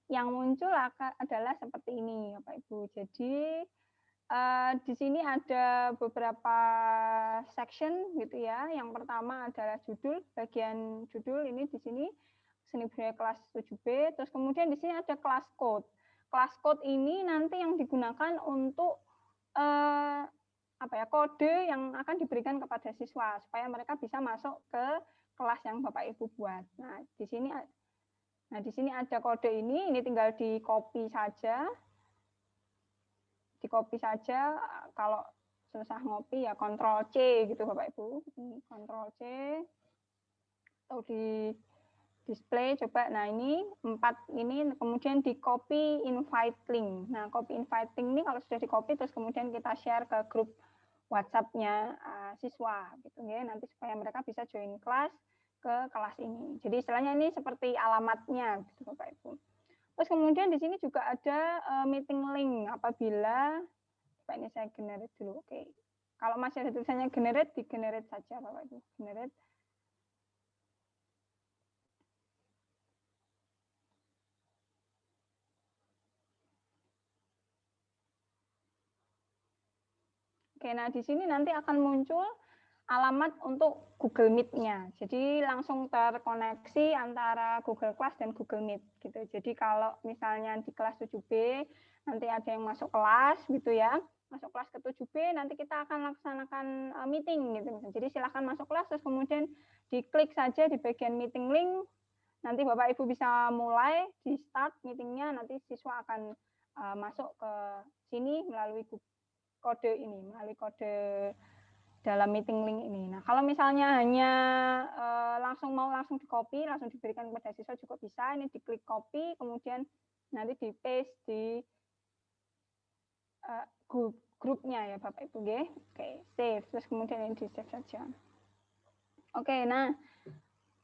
yang muncul adalah seperti ini Bapak Ibu. Jadi di sini ada beberapa section gitu ya. Yang pertama adalah judul, bagian judul ini di sini seni budaya kelas 7B. Terus kemudian di sini ada class code. Class code ini nanti yang digunakan untuk kode yang akan diberikan kepada siswa supaya mereka bisa masuk ke kelas yang Bapak Ibu buat. Nah, di sini ada kode ini tinggal di copy saja. Di copy saja, kalau susah ngopi ya Ctrl C gitu Bapak Ibu. Ini Ctrl C atau di display coba. Nah, ini 4 ini kemudian di copy invite link. Nah, copy invite link ini kalau sudah di copy terus kemudian kita share ke grup WhatsApp-nya siswa gitu ya, nanti supaya mereka bisa join kelas ke kelas ini. Jadi istilahnya ini seperti alamatnya gitu Bapak Ibu. Terus kemudian di sini juga ada meeting link apabila Pak ini saya generate dulu. Oke. Kalau masih ada tulisannya generate, di generate saja Bapak Ibu. Generate. Oke, nah di sini nanti akan muncul alamat untuk Google Meet-nya. Jadi langsung terkoneksi antara Google Class dan Google Meet gitu. Jadi kalau misalnya di kelas 7B nanti ada yang masuk kelas gitu ya. Masuk kelas ke 7B nanti kita akan laksanakan meeting gitu. Jadi silakan masuk kelas terus kemudian diklik saja di bagian meeting link. Nanti Bapak Ibu bisa mulai di start meetingnya, nanti siswa akan masuk ke sini melalui kode ini, melalui kode dalam meeting link ini. Nah, kalau misalnya hanya langsung di copy, langsung diberikan kepada siswa juga bisa. Ini diklik copy, kemudian nanti di paste di grupnya ya Bapak Ibu. Oke, save. Terus kemudian ini di save saja. Oke, nah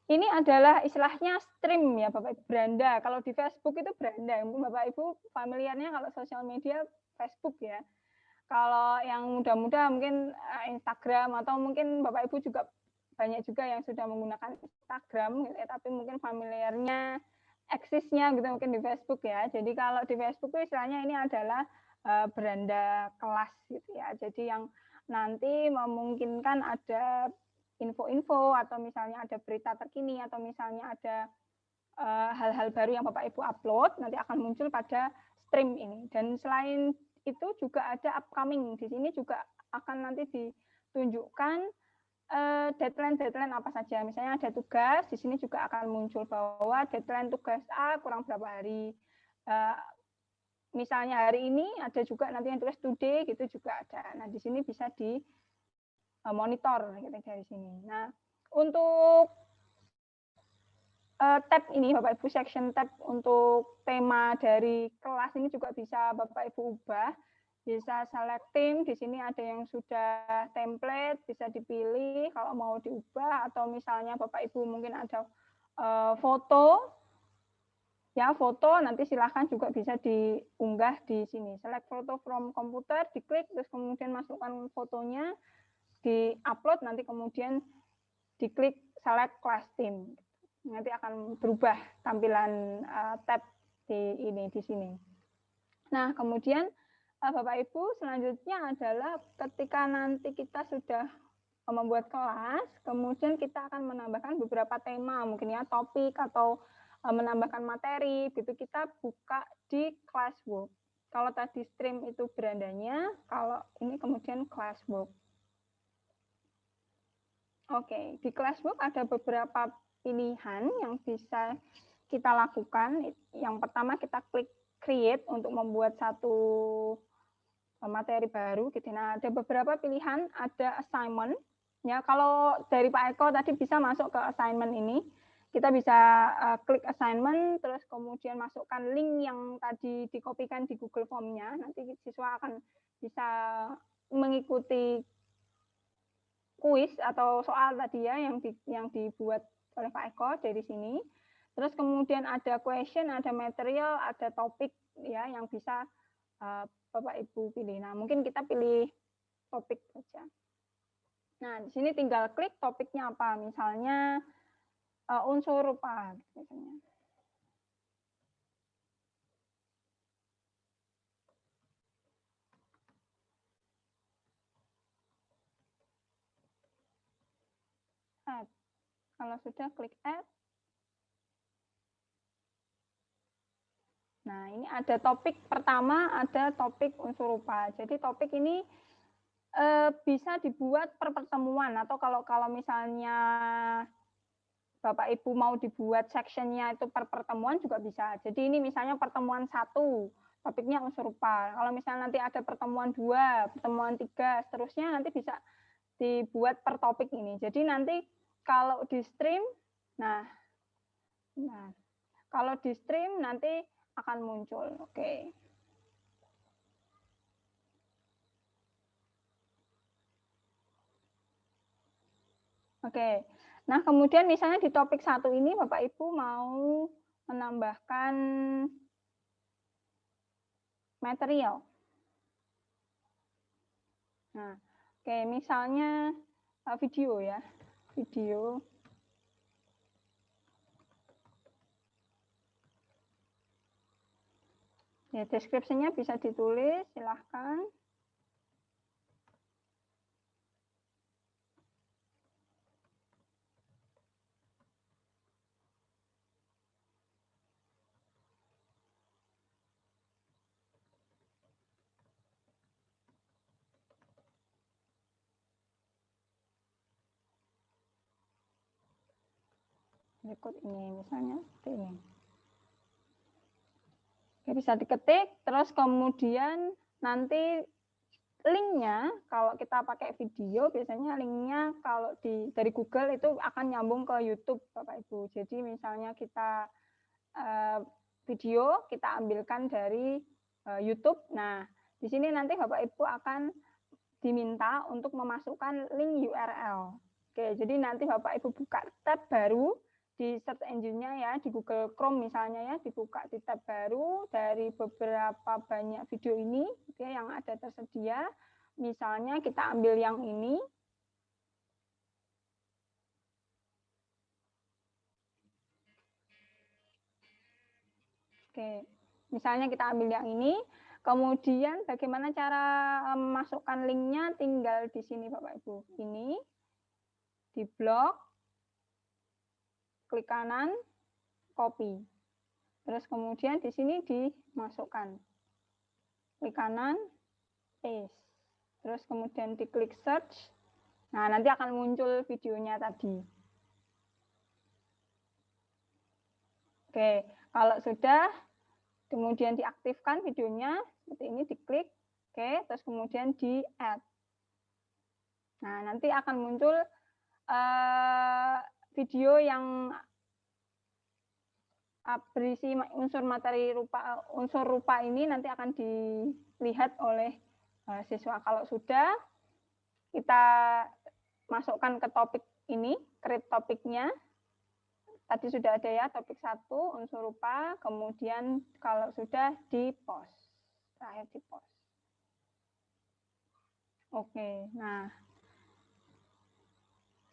ini adalah istilahnya stream ya Bapak Ibu, beranda. Kalau di Facebook itu beranda. Mungkin Bapak Ibu familiarnya kalau sosial media Facebook ya. Kalau yang muda-muda mungkin Instagram atau mungkin Bapak Ibu juga banyak juga yang sudah menggunakan Instagram gitu ya, tapi mungkin familiarnya eksisnya gitu mungkin di Facebook ya. Jadi kalau di Facebook itu istilahnya ini adalah beranda kelas gitu ya. Jadi yang nanti memungkinkan ada info-info atau misalnya ada berita terkini atau misalnya ada hal-hal baru yang Bapak Ibu upload nanti akan muncul pada stream ini. Dan selain itu juga ada upcoming. Di sini juga akan nanti ditunjukkan deadline apa saja. Misalnya ada tugas, di sini juga akan muncul bahwa deadline tugas A kurang berapa hari. Misalnya hari ini ada juga nanti yang tulis today gitu juga ada. Nah, di sini bisa di monitor gitu dari sini. Nah, untuk tab ini Bapak Ibu, section tab untuk tema dari kelas ini juga bisa Bapak Ibu ubah. Bisa select theme, di sini ada yang sudah template, bisa dipilih kalau mau diubah, atau misalnya Bapak Ibu mungkin ada foto, ya foto nanti silahkan juga bisa diunggah di sini. Select photo from komputer, diklik, terus kemudian masukkan fotonya, di-upload, nanti kemudian diklik select class theme. Nanti akan berubah tampilan tab di sini. Nah, kemudian Bapak Ibu selanjutnya adalah ketika nanti kita sudah membuat kelas, kemudian kita akan menambahkan beberapa tema, mungkin ya topik atau menambahkan materi, gitu kita buka di Classwork. Kalau tadi stream itu berandanya, kalau ini kemudian Classwork. Oke, di Classwork ada beberapa pilihan yang bisa kita lakukan. Yang pertama kita klik create untuk membuat satu materi baru gitu. Nah, ada beberapa pilihan, ada assignment. Ya, kalau dari Pak Eko tadi bisa masuk ke assignment ini. Kita bisa klik assignment, terus kemudian masukkan link yang tadi dikopikan di Google Form-nya. Nanti siswa akan bisa mengikuti kuis atau soal tadi ya yang dibuat oleh Pak Eko dari sini. Terus kemudian ada question, ada material, ada topik ya yang bisa Bapak Ibu pilih. Nah, mungkin kita pilih topik saja. Nah, di sini tinggal klik topiknya apa. Misalnya unsur rupa misalnya. Add. Kalau sudah klik add. Nah, ini ada topik pertama, ada topik unsur rupa. Jadi topik ini Bisa dibuat per pertemuan atau kalau misalnya Bapak Ibu mau dibuat sectionnya itu per pertemuan juga bisa. Jadi ini misalnya pertemuan 1, topiknya unsur rupa. Kalau misalnya nanti ada pertemuan 2, pertemuan 3, seterusnya nanti bisa dibuat per topik ini. Jadi nanti kalau di stream, nah kalau di stream nanti akan muncul. Oke. Oke. Nah, kemudian misalnya di topik 1 ini Bapak Ibu mau menambahkan material. Nah, oke, misalnya video ya. Video. Ya, deskripsinya bisa ditulis, silahkan. Berikut ini misalnya seperti ini. Oke, bisa diketik, terus kemudian nanti linknya kalau kita pakai video biasanya linknya kalau dari Google itu akan nyambung ke YouTube Bapak Ibu. Jadi misalnya kita video kita ambilkan dari YouTube. Nah, di sini nanti Bapak Ibu akan diminta untuk memasukkan link URL. Oke, jadi nanti Bapak Ibu buka tab baru di search engine-nya ya, di Google Chrome misalnya ya, dibuka di tab baru dari beberapa banyak video ini oke, yang ada tersedia. Misalnya kita ambil yang ini. Oke, misalnya kita ambil yang ini. Kemudian bagaimana cara memasukkan linknya? Tinggal di sini Bapak Ibu. Ini di blok, klik kanan, copy. Terus kemudian di sini dimasukkan. Klik kanan, paste. Terus kemudian diklik search. Nah, nanti akan muncul videonya tadi. Oke, kalau sudah kemudian diaktifkan videonya seperti ini, diklik, oke, terus kemudian di add. Nah, nanti akan muncul video yang berisi unsur materi rupa, unsur rupa ini nanti akan dilihat oleh siswa. Kalau sudah, kita masukkan ke topik ini, create topiknya. Tadi sudah ada ya, topik 1, unsur rupa, kemudian kalau sudah di post, terakhir di post. Oke, nah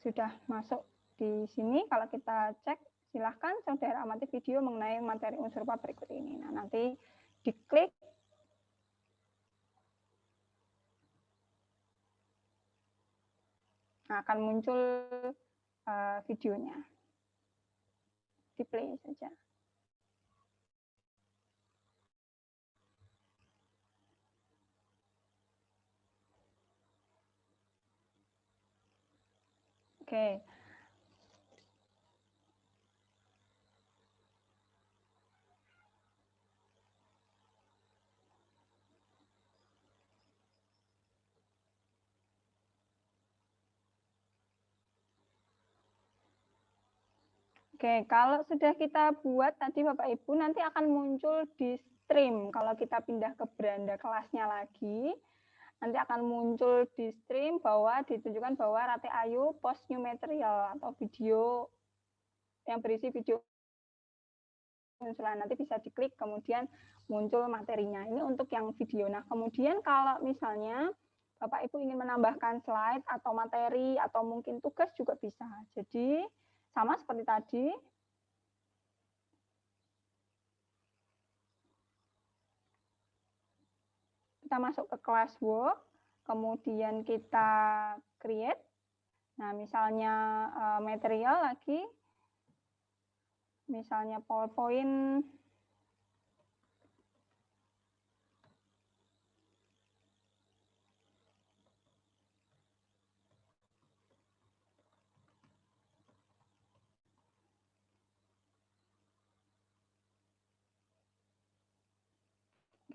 sudah masuk di sini, kalau kita cek, silahkan saudara amati video mengenai materi unsur rupa berikut ini. Nah, nanti diklik, nah, akan muncul videonya. Di play saja. Oke. Oke, kalau sudah kita buat tadi Bapak Ibu nanti akan muncul di stream. Kalau kita pindah ke beranda kelasnya lagi, nanti akan muncul di stream bahwa ditunjukkan bahwa Rate Ayu post new material atau video yang berisi video nanti bisa diklik kemudian muncul materinya. Ini untuk yang video. Nah, kemudian kalau misalnya Bapak Ibu ingin menambahkan slide atau materi atau mungkin tugas juga bisa. Jadi sama seperti tadi. Kita masuk ke classwork, kemudian kita create. Nah, misalnya material lagi, misalnya PowerPoint.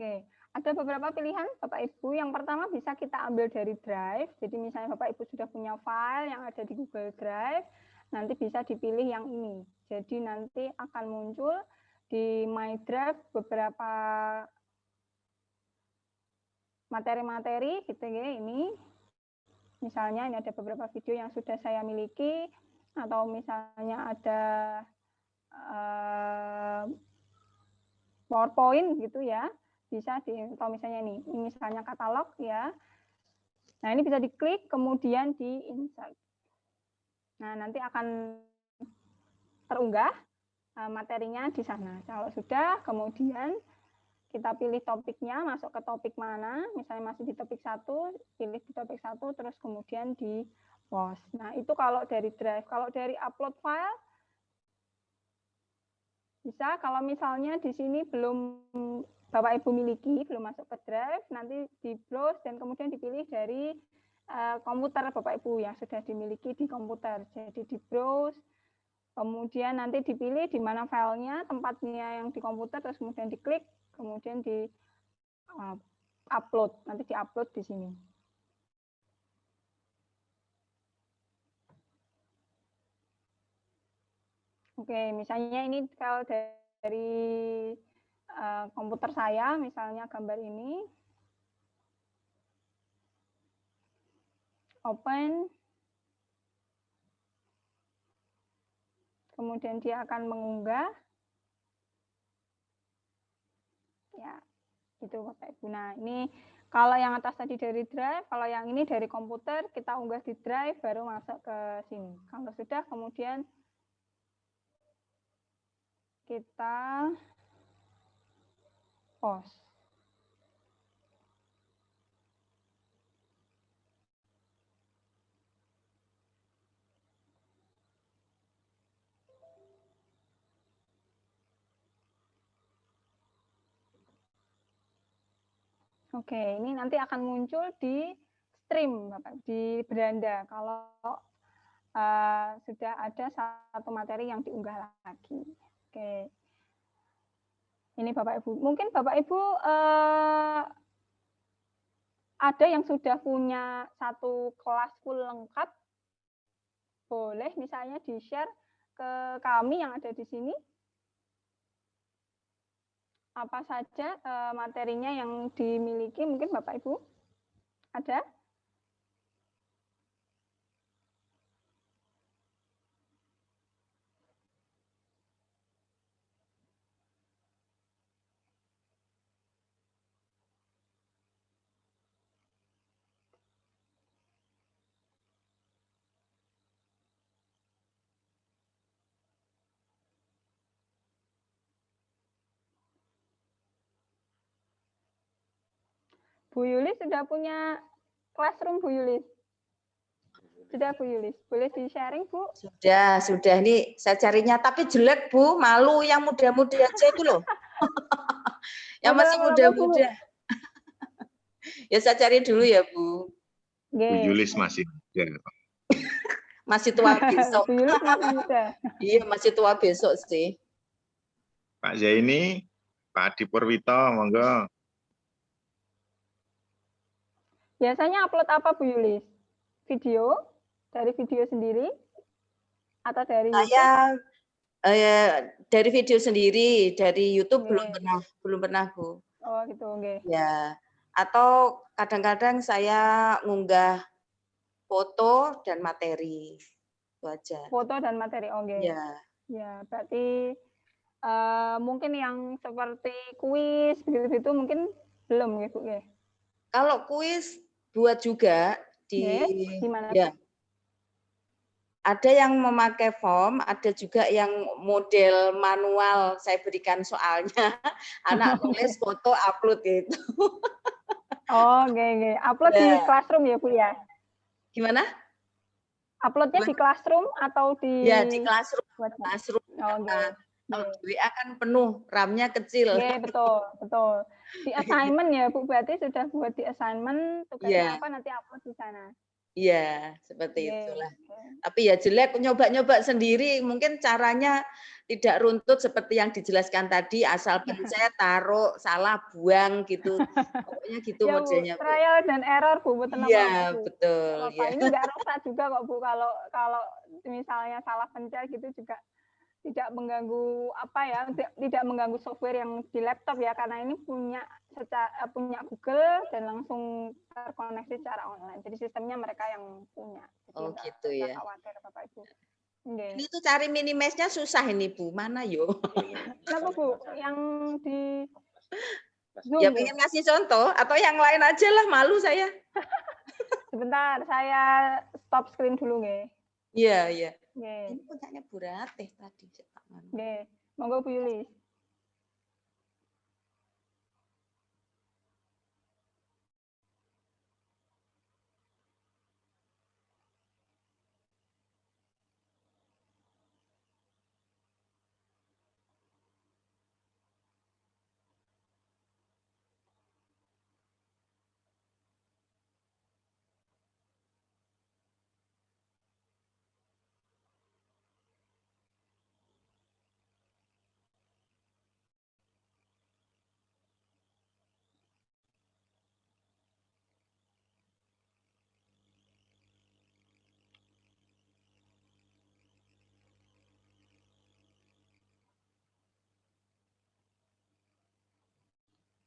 Oke, ada beberapa pilihan Bapak Ibu. Yang pertama bisa kita ambil dari Drive. Jadi misalnya Bapak Ibu sudah punya file yang ada di Google Drive, nanti bisa dipilih yang ini. Jadi nanti akan muncul di My Drive beberapa materi-materi gitu ya ini. Misalnya ini ada beberapa video yang sudah saya miliki, atau misalnya ada PowerPoint gitu ya. Bisa di, atau misalnya ini misalnya katalog ya. Nah, ini bisa diklik kemudian di insert. Nah, nanti akan terunggah materinya di sana. Kalau sudah, kemudian kita pilih topiknya, masuk ke topik mana, misalnya masih di topik 1, pilih di topik 1, terus kemudian di post. Nah, itu kalau dari Drive. Kalau dari upload file, bisa kalau misalnya di sini belum Bapak Ibu miliki, belum masuk ke Drive, nanti di browse dan kemudian dipilih dari komputer Bapak Ibu yang sudah dimiliki di komputer. Jadi di browse, kemudian nanti dipilih di mana filenya, tempatnya yang di komputer, terus kemudian diklik, kemudian di upload, nanti di-upload di sini. Oke, misalnya ini file dari komputer saya, misalnya gambar ini. Open. Kemudian dia akan mengunggah. Ya, itu Bapak Ibu. Nah, ini kalau yang atas tadi dari Drive, kalau yang ini dari komputer, kita unggah di Drive, baru masuk ke sini. Kalau sudah, kemudian kita post. Oke, ini nanti akan muncul di stream, Bapak, di beranda. Kalau sudah ada satu materi yang diunggah lagi. Oke, ini Bapak Ibu. Mungkin Bapak Ibu ada yang sudah punya satu kelas full lengkap, boleh misalnya di-share ke kami yang ada di sini. Apa saja materinya yang dimiliki, mungkin Bapak Ibu ada? Bu Yulis sudah punya classroom, Bu Yulis? Sudah, Bu Yulis. Boleh di-sharing, Bu? Sudah. Ini saya carinya, tapi jelek, Bu. Malu yang muda-muda aja itu loh. Yang masih muda-muda. Ya, saya cari dulu ya, Bu. Bu Yulis masih muda. Masih tua besok. Bu Yulis masih muda. Iya, masih tua besok sih. Pak Zaini, Pak Adi Purwito, monggo. Biasanya upload apa, Bu Yulis? Video? Dari video sendiri? Atau dari Saya dari video sendiri, dari YouTube Oke. belum pernah, Bu. Oh, gitu, oke. Ya. Atau kadang-kadang saya ngunggah foto dan materi. Itu aja. Foto dan materi, oke. Ya. Ya, berarti mungkin yang seperti kuis, begitu-begitu mungkin belum ya, Bu? Ya. Kalau kuis buat juga gimana? Ya. Ada yang memakai form, ada juga yang model manual. Saya berikan soalnya, anak nulis foto upload gitu. Oh, oke. Upload di Classroom ya, Bu ya? Gimana? Uploadnya di Classroom atau di? Ya, di Classroom. Oh, WA kan penuh, RAM-nya kecil. Iya, betul. Di assignment ya, Bu, berarti sudah buat di assignment, tugasnya apa nanti upload di sana. Iya, seperti itulah. Tapi ya jelek, nyoba-nyoba sendiri, mungkin caranya tidak runtut seperti yang dijelaskan tadi, asal pencet, taruh, salah, buang gitu. Pokoknya gitu Ya Bu, modelnya, Bu. trial dan error Bu, betul apa Iya, Bu? betul. Nggak apa-apa. Ya. Ini nggak rusak juga kok Bu, kalau misalnya salah pencet gitu juga tidak mengganggu tidak mengganggu software yang di laptop ya, karena ini punya Google dan langsung terkoneksi secara online. Jadi sistemnya mereka yang punya. Jadi Oh nggak gitu usah ya. khawatir Bapak Ibu. Oke. Ini tuh cari minimiznya susah ini Bu, mana yo? Kenapa Bu? Yang di Zoom Ya Bu? pengen ngasih contoh atau yang lain aja lah, malu saya. Sebentar, saya stop screen dulu nggih. Iya, iya. Nggih. Ini punyanya Bu Ratih tadi. Nggih. Monggo Bu Yuli.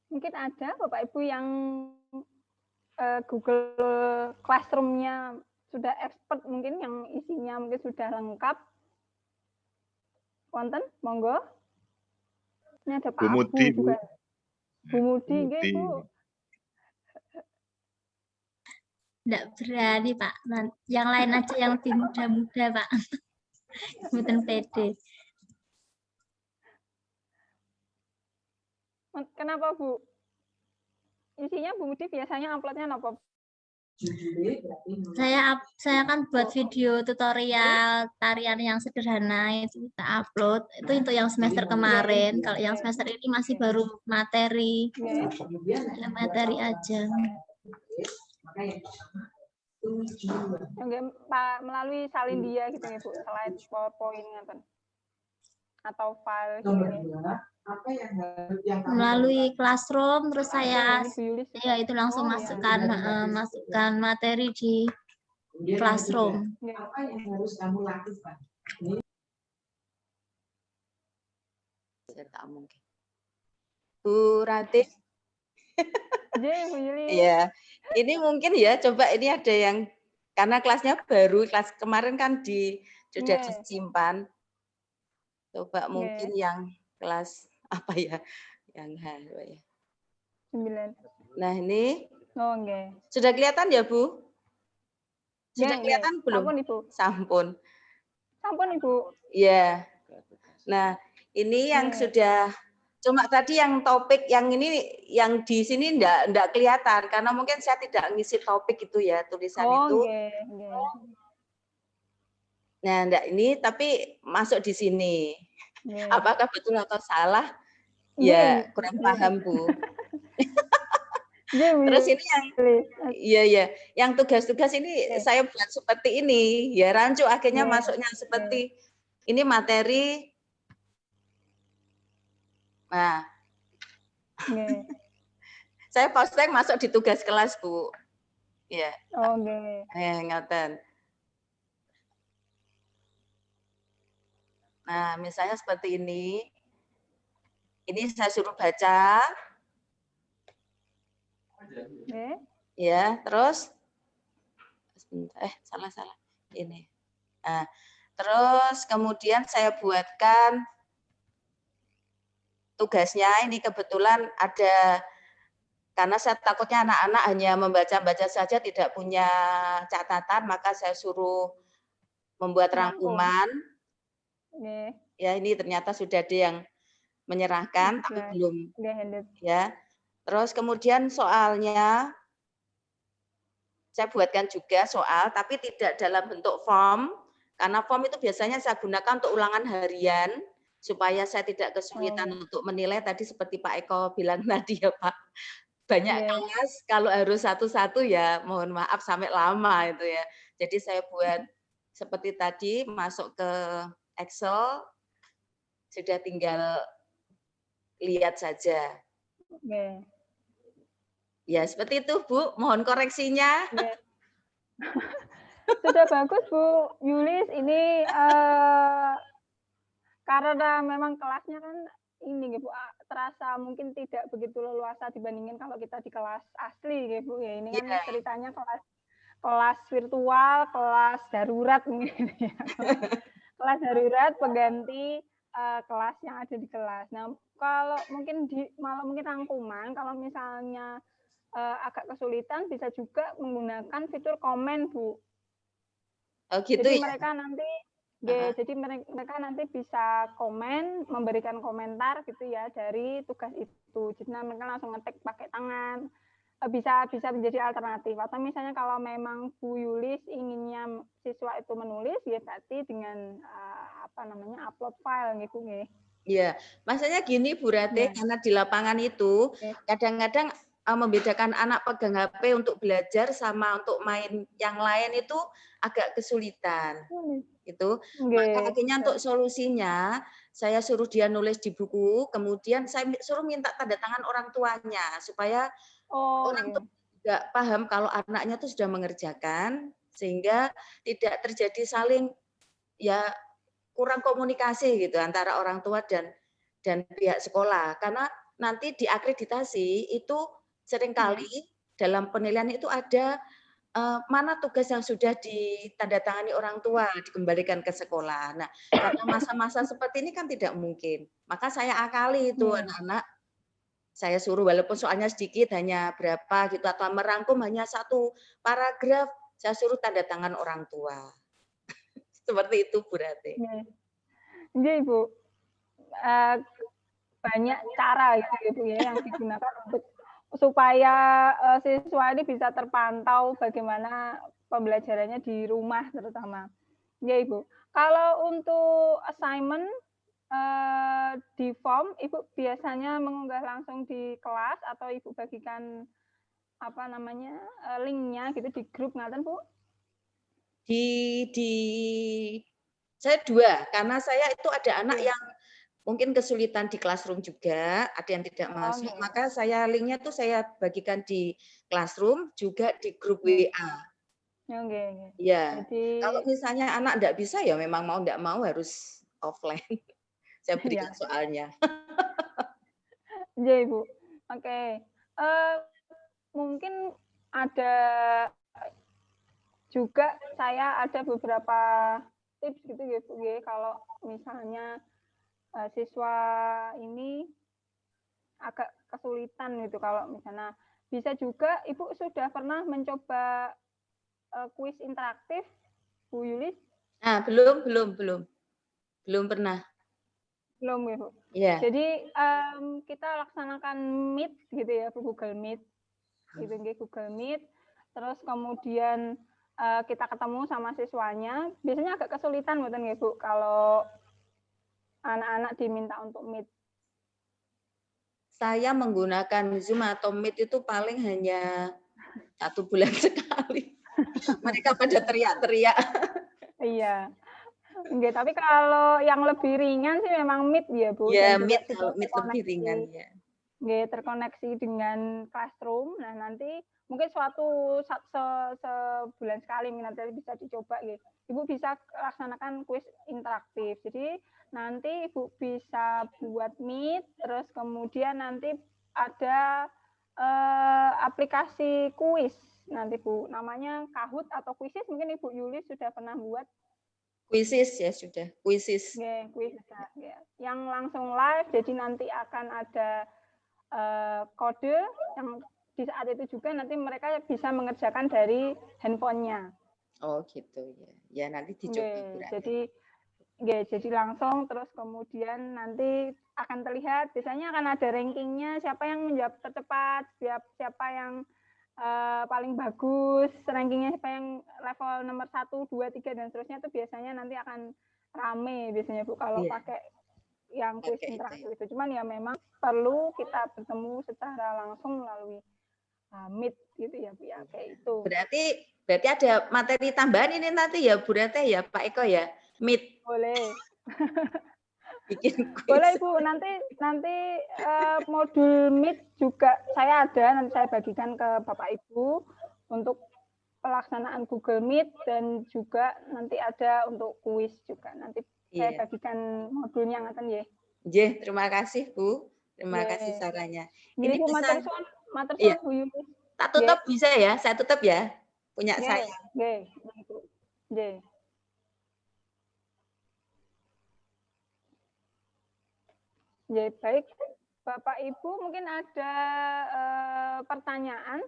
Mungkin ada Bapak Ibu yang Google Classroom-nya sudah expert, mungkin yang isinya mungkin sudah lengkap. Wonten, monggo. Ini ada Pak Bu Abu Mudi, Bu. juga. Bu Mudi, nggih Mudi. Bu. Enggak berani, Pak. Yang lain aja yang lebih muda-muda, Pak. Mboten pede. Kenapa Bu? Isinya Bu Mudi biasanya uploadnya apa? Saya kan buat video tutorial tarian yang sederhana itu kita upload. Itu untuk yang semester kemarin. Kalau yang semester ini masih baru materi. Ya, materi aja. Nggih, Pak, melalui salin dia gitu ya Bu, slide PowerPoint ngaten. Atau file gitu ya. Melalui Classroom, terus saya Ini Bu Yuli. ya itu langsung Oh, masukkan materi di Classroom. Nggih. Apa yang harus kamu lakukan? Saya tak mungkin. Bu Ratih. Nggih, Bu Yuli. Iya. Ini mungkin ya, coba ini ada yang karena kelasnya baru, kelas kemarin kan sudah Nggih. disimpan. Coba mungkin Nggih. yang kelas apa ya? Yang apa ya? 9. Nah, ini Oh, nggih. sudah kelihatan ya, Bu? Sudah Nggih, kelihatan nggih. belum? Sampun, Ibu. Sampun. Sampun, Ibu. Iya. Nah, ini yang Nggih. sudah cuma tadi yang topik yang ini yang di sini enggak kelihatan karena mungkin saya tidak ngisi topik itu ya, tulisan Oh, itu. nggih, nggih. Nah, enggak ini tapi masuk di sini. Nggih. Apakah betul atau salah? Nggih, Ya, kurang nggih. paham, Bu. Nggih, Bu Terus ini yang Yuli. iya ya, yang tugas-tugas ini Nggih. saya buat seperti ini. Ya, rancu akhirnya Nggih, masuknya seperti ini materi. Nah, Nggih. saya posting masuk di tugas kelas, Bu. Ya. Oh, nggih. Ngoten. Nah, misalnya seperti ini. Ini saya suruh baca. Nggih. Ya, terus salah. Ini. Nah, terus kemudian saya buatkan tugasnya. Ini kebetulan ada karena saya takutnya anak-anak hanya membaca-baca saja tidak punya catatan, maka saya suruh membuat rangkuman. Nggih. Ya, ini ternyata sudah ada yang menyerahkan tapi belum ya. Terus kemudian soalnya saya buatkan juga soal tapi tidak dalam bentuk form karena form itu biasanya saya gunakan untuk ulangan harian supaya saya tidak kesulitan untuk menilai tadi seperti Pak Eko bilang tadi ya Pak. Banyak kelas kalau harus satu-satu ya mohon maaf sampai lama itu ya. Jadi saya buat seperti tadi masuk ke Excel. Sudah tinggal lihat saja. Oke. Ya, seperti itu, Bu. Mohon koreksinya. Oke. Sudah bagus, Bu Yulis. Ini karena memang kelasnya kan ini, Bu, terasa mungkin tidak begitu leluasa dibandingin kalau kita di kelas asli, Bu. Ya, ini kan ceritanya kelas virtual, kelas darurat mungkin ya. Kelas darurat pengganti kelas yang ada di kelas. Nah, kalau mungkin malah mungkin rangkuman, kalau misalnya agak kesulitan bisa juga menggunakan fitur komen, Bu. Oh, gitu jadi ya. mereka nanti jadi mereka nanti bisa komen, memberikan komentar gitu ya dari tugas itu. Jadi mereka langsung ngetik pakai tangan. Bisa menjadi alternatif. Atau misalnya kalau memang Bu Yulis inginnya siswa itu menulis, ya berarti dengan upload file gitu nggih. Iya, maksudnya gini Bu Rate, karena di lapangan itu kadang-kadang membedakan anak pegang HP untuk belajar sama untuk main yang lain itu agak kesulitan. Gitu. Maka akhirnya untuk solusinya saya suruh dia nulis di buku, kemudian saya suruh minta tanda tangan orang tuanya supaya orang tua juga paham kalau anaknya itu sudah mengerjakan, sehingga tidak terjadi saling ya kurang komunikasi gitu antara orang tua dan pihak sekolah. Karena nanti di akreditasi itu seringkali dalam penilaian itu ada mana tugas yang sudah ditandatangani orang tua dikembalikan ke sekolah. Nah, karena masa-masa seperti ini kan tidak mungkin. Maka saya akali itu anak-anak, saya suruh walaupun soalnya sedikit, hanya berapa gitu, atau merangkum hanya 1 paragraf, saya suruh tanda tangan orang tua. Seperti itu, Bu Rate. Iya, Ibu. Banyak cara gitu ya yang digunakan untuk supaya siswa ini bisa terpantau bagaimana pembelajarannya di rumah terutama. Ya, Ibu. Kalau untuk assignment di form, Ibu biasanya mengunggah langsung di kelas atau Ibu bagikan linknya gitu di grup ngaten, Bu? Saya 2, karena saya itu ada anak yang mungkin kesulitan di classroom juga, ada yang tidak masuk, maka saya linknya tuh saya bagikan di classroom juga di grup WA. Ya, kalau misalnya anak enggak bisa ya memang mau enggak mau harus offline. Saya berikan soalnya. Iya, Ibu. Oke. Mungkin ada juga saya ada beberapa tips gitu ya, Bu, kalau misalnya siswa ini agak kesulitan gitu, kalau misalnya bisa juga Ibu sudah pernah mencoba kuis interaktif, Bu Yulis? Belum pernah. Belum ya, Bu? Iya. Jadi kita laksanakan Meet gitu ya, Google Meet. Gitu, Google Meet. Terus kemudian kita ketemu sama siswanya. Biasanya agak kesulitan mboten nggih, Bu, kalau anak-anak diminta untuk Meet. Saya menggunakan Zoom atau Meet itu paling hanya 1 bulan sekali. Mereka pada teriak-teriak. Iya. Enggak, tapi kalau yang lebih ringan sih memang Meet ya, Bu. Ya, Meet kalau Meet lebih ringan ya. Terkoneksi dengan Classroom. Nah, nanti mungkin sebulan sekali nanti bisa dicoba ya. Ibu bisa laksanakan kuis interaktif. Jadi nanti Ibu bisa buat Meet, terus kemudian nanti ada aplikasi kuis nanti, Bu. Namanya Kahoot atau Quizizz, mungkin Ibu Yulis sudah pernah buat. Quizizz ya sudah, Quizizz. Quizizz ya. Yang langsung live, jadi nanti akan ada kode yang di saat itu juga nanti mereka bisa mengerjakan dari handphonenya. Oh gitu ya. Ya nanti dicoba. Jadi langsung, terus kemudian nanti akan terlihat, biasanya akan ada rankingnya, siapa yang menjawab tercepat, siapa yang paling bagus, rankingnya siapa yang level nomor 1, 2, 3 dan seterusnya, itu biasanya nanti akan rame biasanya, Bu, kalau pakai yang kuis interaktif itu. Cuman ya memang perlu kita bertemu secara langsung melalui Meet gitu ya, Bu, ya, kayak itu. Berarti ada materi tambahan ini nanti ya, Bu Rate ya, Pak Eko ya, Meet. Boleh. bikin kuis. Boleh Ibu, nanti modul Meet juga saya ada, nanti saya bagikan ke Bapak Ibu untuk pelaksanaan Google Meet dan juga nanti ada untuk kuis juga. Nanti saya Iya. bagikan modulnya ngaten nggih. Nggih, terima kasih Bu. Terima Nggih. kasih sarannya. Nggih, Ini Bu, bisa matur suwun Iya. Bu Yuli. tak tutup bisa ya? Saya tutup ya. Punya Nggih, saya. nggih, Bu. Nggih. Ya, baik. Bapak Ibu mungkin ada pertanyaan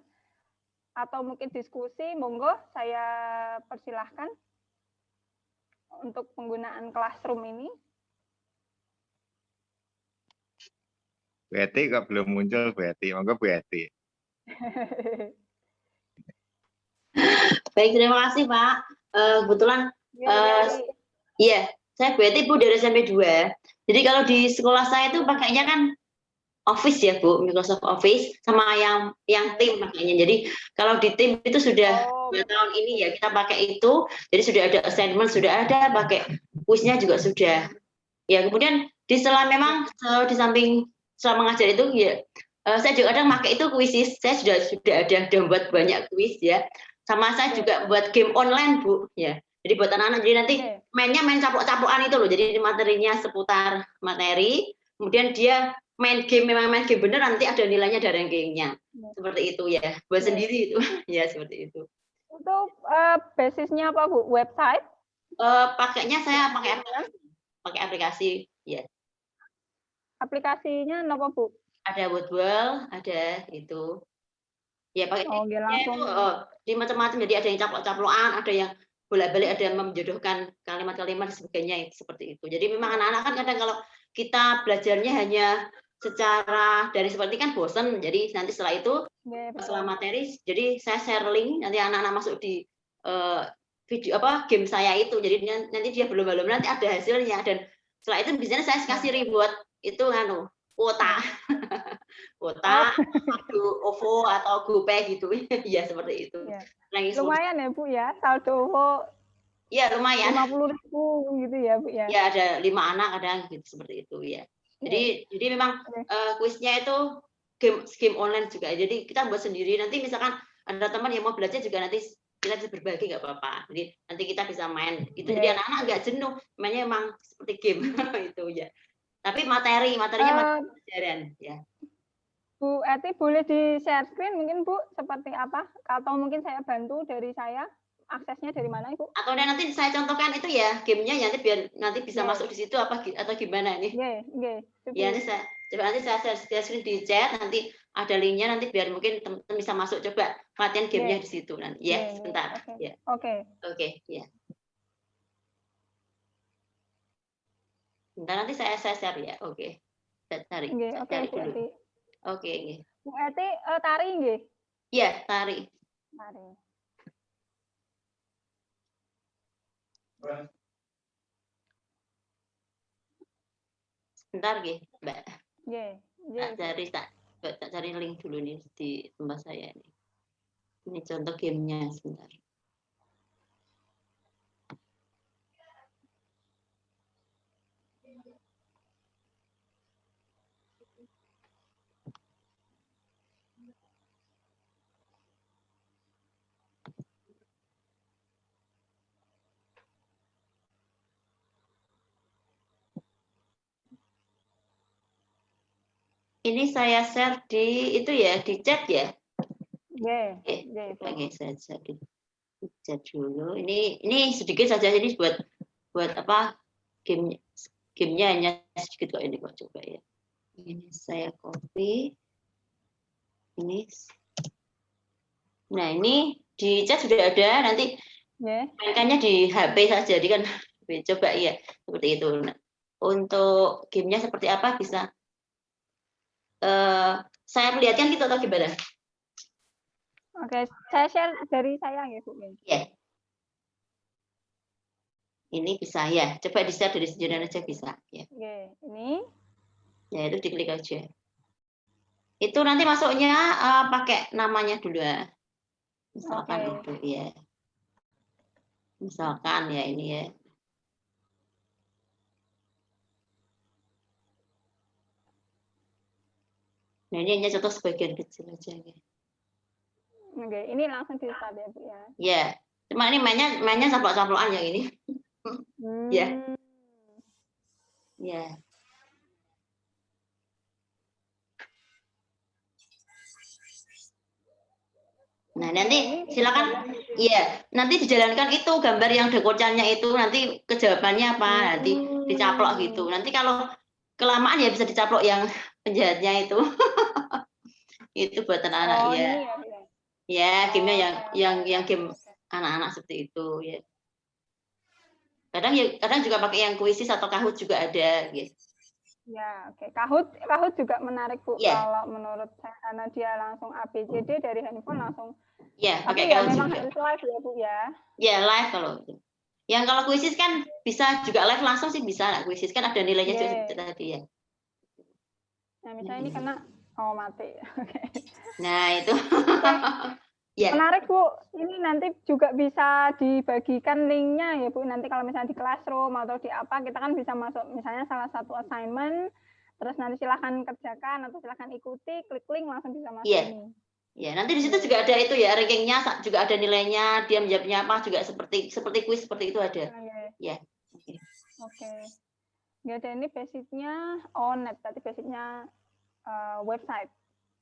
atau mungkin diskusi, monggo saya persilahkan untuk penggunaan Classroom ini. Bu Eti kok belum muncul, Bu Eti. Monggo Bu Eti. Baik, terima kasih Pak. Kebetulan, iya, saya Bu Eti Bu dari SMP 2. Jadi kalau di sekolah saya itu pakainya kan Office ya Bu, Microsoft Office sama yang tim makanya. Jadi kalau di tim itu sudah 2 tahun ini ya kita pakai itu. Jadi sudah ada assignment, sudah ada, pakai kuisnya juga sudah. Ya kemudian di sela memang di samping selama mengajar itu ya saya juga kadang pakai itu kuisis. Saya sudah ada buat banyak kuis ya. Sama saya juga buat game online Bu ya. Jadi buat anak-anak jadi nanti mainnya main caplok-caplokan itu loh. Jadi materinya seputar materi. Kemudian dia main game memang main game bener nanti ada nilainya ada rankingnya seperti itu ya. Buat sendiri itu ya seperti itu. Untuk basisnya apa Bu? Website? Pakainya saya pakai aplikasi ya. Aplikasinya apa Bu? Ada Woodwell, ada itu. Ya pakai langsung. Di macam-macam jadi ada yang caplok-caplokan, ada yang bolak-balik, ada yang menjodohkan kalimat-kalimat sebagainya seperti itu. Jadi memang anak-anak kan kadang kalau kita belajarnya hanya secara dari seperti kan bosen. Jadi nanti setelah itu setelah materi jadi saya share link nanti anak-anak masuk di video game saya itu. Jadi nanti dia belum nanti ada hasilnya dan setelah itu biasanya saya kasih reward itu kuota OVO atau GoPay gitu ya seperti itu. Lumayan ya Bu ya saldo OVO. Iya lumayan. 50.000 gitu ya Bu ya. Ya ada 5 anak kadang gitu seperti itu ya. Jadi memang kuisnya itu game online juga. Jadi kita buat sendiri. Nanti misalkan ada teman yang mau belajar juga nanti kita bisa berbagi nggak apa-apa. Jadi nanti kita bisa main. Itu jadi anak-anak nggak jenuh. Mainnya emang seperti game itu ya. Tapi materinya pelajaran ya. Bu Eti boleh di share screen mungkin Bu seperti apa? Atau mungkin saya bantu dari saya aksesnya dari mana Ibu? Atau nanti saya contohkan itu ya gamenya nanti biar nanti bisa masuk di situ apa atau gimana ini? Ya nanti saya share screen di chat nanti ada linknya nanti biar mungkin teman-teman bisa masuk coba latihan gamenya di situ nanti ya sebentar ya. Oke ya. Bentar nanti saya share ya. Oke. Cari dulu. Oke. Bu Eti tari nggih? Iya, tari. Sebentar nggih, Mbak. Tak cari link dulu nih di tempat saya ini. Ini contoh gamenya sebentar. Ini saya share di itu ya, di chat ya. Oke, saya share di chat dulu. Ini sedikit saja ini buat apa? Gamenya hanya sedikit kok ini kok coba ya. Ini saya copy. Ini. Nah, ini di chat sudah ada, nanti mainkannya di HP saja. Jadi kan coba ya seperti itu. Nah, untuk gamenya seperti apa bisa saya melihatkan gitu atau gimana? Oke, saya share dari saya ya Bu. Ya. Ini bisa ya. Coba di-share dari sejauh aja bisa. Ya. Oke, ini. Ya itu diklik aja. Itu nanti masuknya pakai namanya dulu ya. Misalkan itu ya. Misalkan ya ini ya. Nah, ini hanya contoh sebagian kecil aja. Oke, ini langsung di start ya Bu ya. Ya, cuma ini mainnya caplok-caplokan yang ini. Ya. Ya. Nah, nanti silakan. Iya, nanti dijalankan itu gambar yang dekocannya itu nanti kejawabannya apa, nanti dicaplok gitu. Nanti kalau kelamaan ya bisa dicaplok yang penjahatnya itu. Itu buat anak-anak ya. Ya, gamenya yang game anak-anak seperti itu ya. Kadang juga pakai yang kuisis atau Kahoot juga ada gitu. Ya, oke. Kahoot juga menarik Bu. Yeah. Kalau menurut saya karena dia langsung ABCD dari handphone langsung. Ya, pakai ya Kahoot memang juga. harus live ya Bu ya. Ya, live kalau itu. Yang kalau kuisis kan bisa juga live langsung sih bisa. Kuisis kan ada nilainya juga seperti tadi ya. Nah, misalnya ini kena mati. Oke. Nah, itu. Ya. Menarik Bu, ini nanti juga bisa dibagikan linknya ya Bu. Nanti kalau misalnya di Classroom atau di apa, kita kan bisa masuk misalnya salah satu assignment, terus nanti silahkan kerjakan atau silahkan ikuti, klik link langsung bisa masuk ini. Ya, nanti di situ juga ada itu ya, rankingnya juga ada nilainya, dia menjawabnya apa juga seperti kuis seperti itu ada. Ya. Oke. Ya, dan ini basicnya net, berarti basicnya website.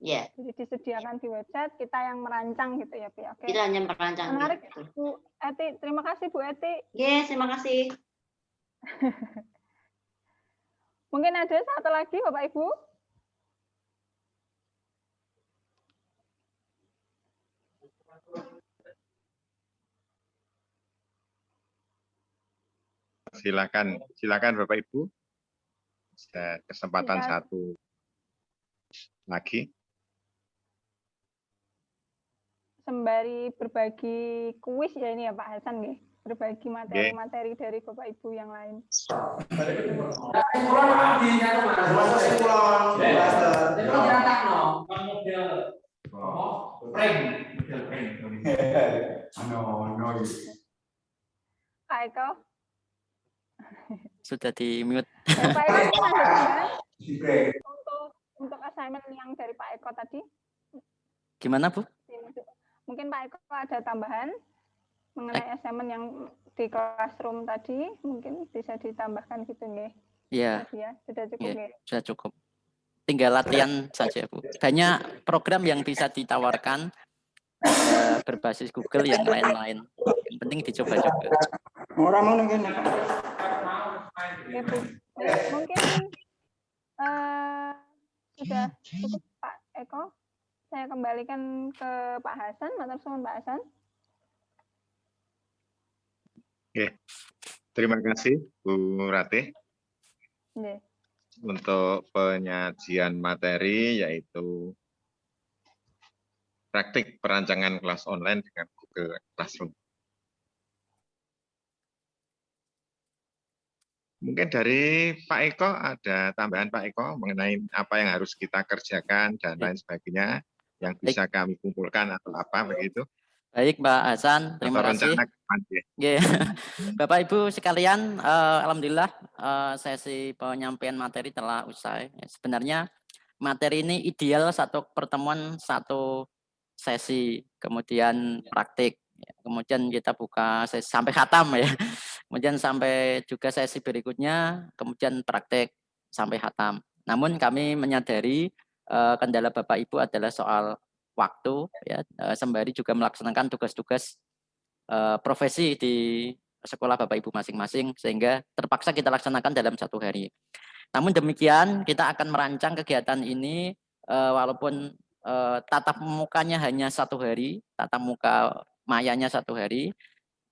Ya. Jadi disediakan di website, kita yang merancang gitu ya, Bu. Oke. Kita hanya merancang. Menarik, Bu Eti. Terima kasih, Bu Eti. Yes, terima kasih. Mungkin ada satu lagi, Bapak Ibu. Silakan Bapak Ibu. Kesempatan satu lagi. Sembari berbagi kuis ya ini ya Pak Hasan nih, berbagi materi-materi dari Bapak Ibu yang lain. Pak Eko. Sudah di mute. Pak Eko ada untuk assignment yang dari Pak Eko tadi. Gimana Bu? Mungkin Pak Eko ada tambahan mengenai assignment yang di Classroom tadi, mungkin bisa ditambahkan gitu nggih. Iya. Ya, sudah cukup nggih. Sudah cukup. Tinggal latihan saja Bu. Banyak program yang bisa ditawarkan berbasis Google yang lain-lain. Yang penting dicoba-coba. Mungkin sudah cukup Pak Eko. Saya kembalikan ke Pak Hasan, matur suwun Pak Hasan. Oke. Terima kasih Bu Ratih untuk penyajian materi yaitu praktik perancangan kelas online dengan Google Classroom. Mungkin dari Pak Eko ada tambahan Pak Eko mengenai apa yang harus kita kerjakan dan lain sebagainya yang bisa kami kumpulkan atau apa begitu. Baik Mbak Hasan, terima kasih. Bapak Ibu sekalian, alhamdulillah sesi penyampaian materi telah usai. Sebenarnya materi ini ideal satu pertemuan satu sesi, kemudian praktik, kemudian kita buka sesi sampai khatam ya, kemudian sampai juga sesi berikutnya, kemudian praktik sampai khatam. Namun kami menyadari kendala Bapak Ibu adalah soal waktu, ya, sembari juga melaksanakan tugas-tugas profesi di sekolah Bapak Ibu masing-masing, sehingga terpaksa kita laksanakan dalam satu hari. Namun demikian kita akan merancang kegiatan ini walaupun tatap mukanya hanya satu hari, tatap muka mayanya satu hari,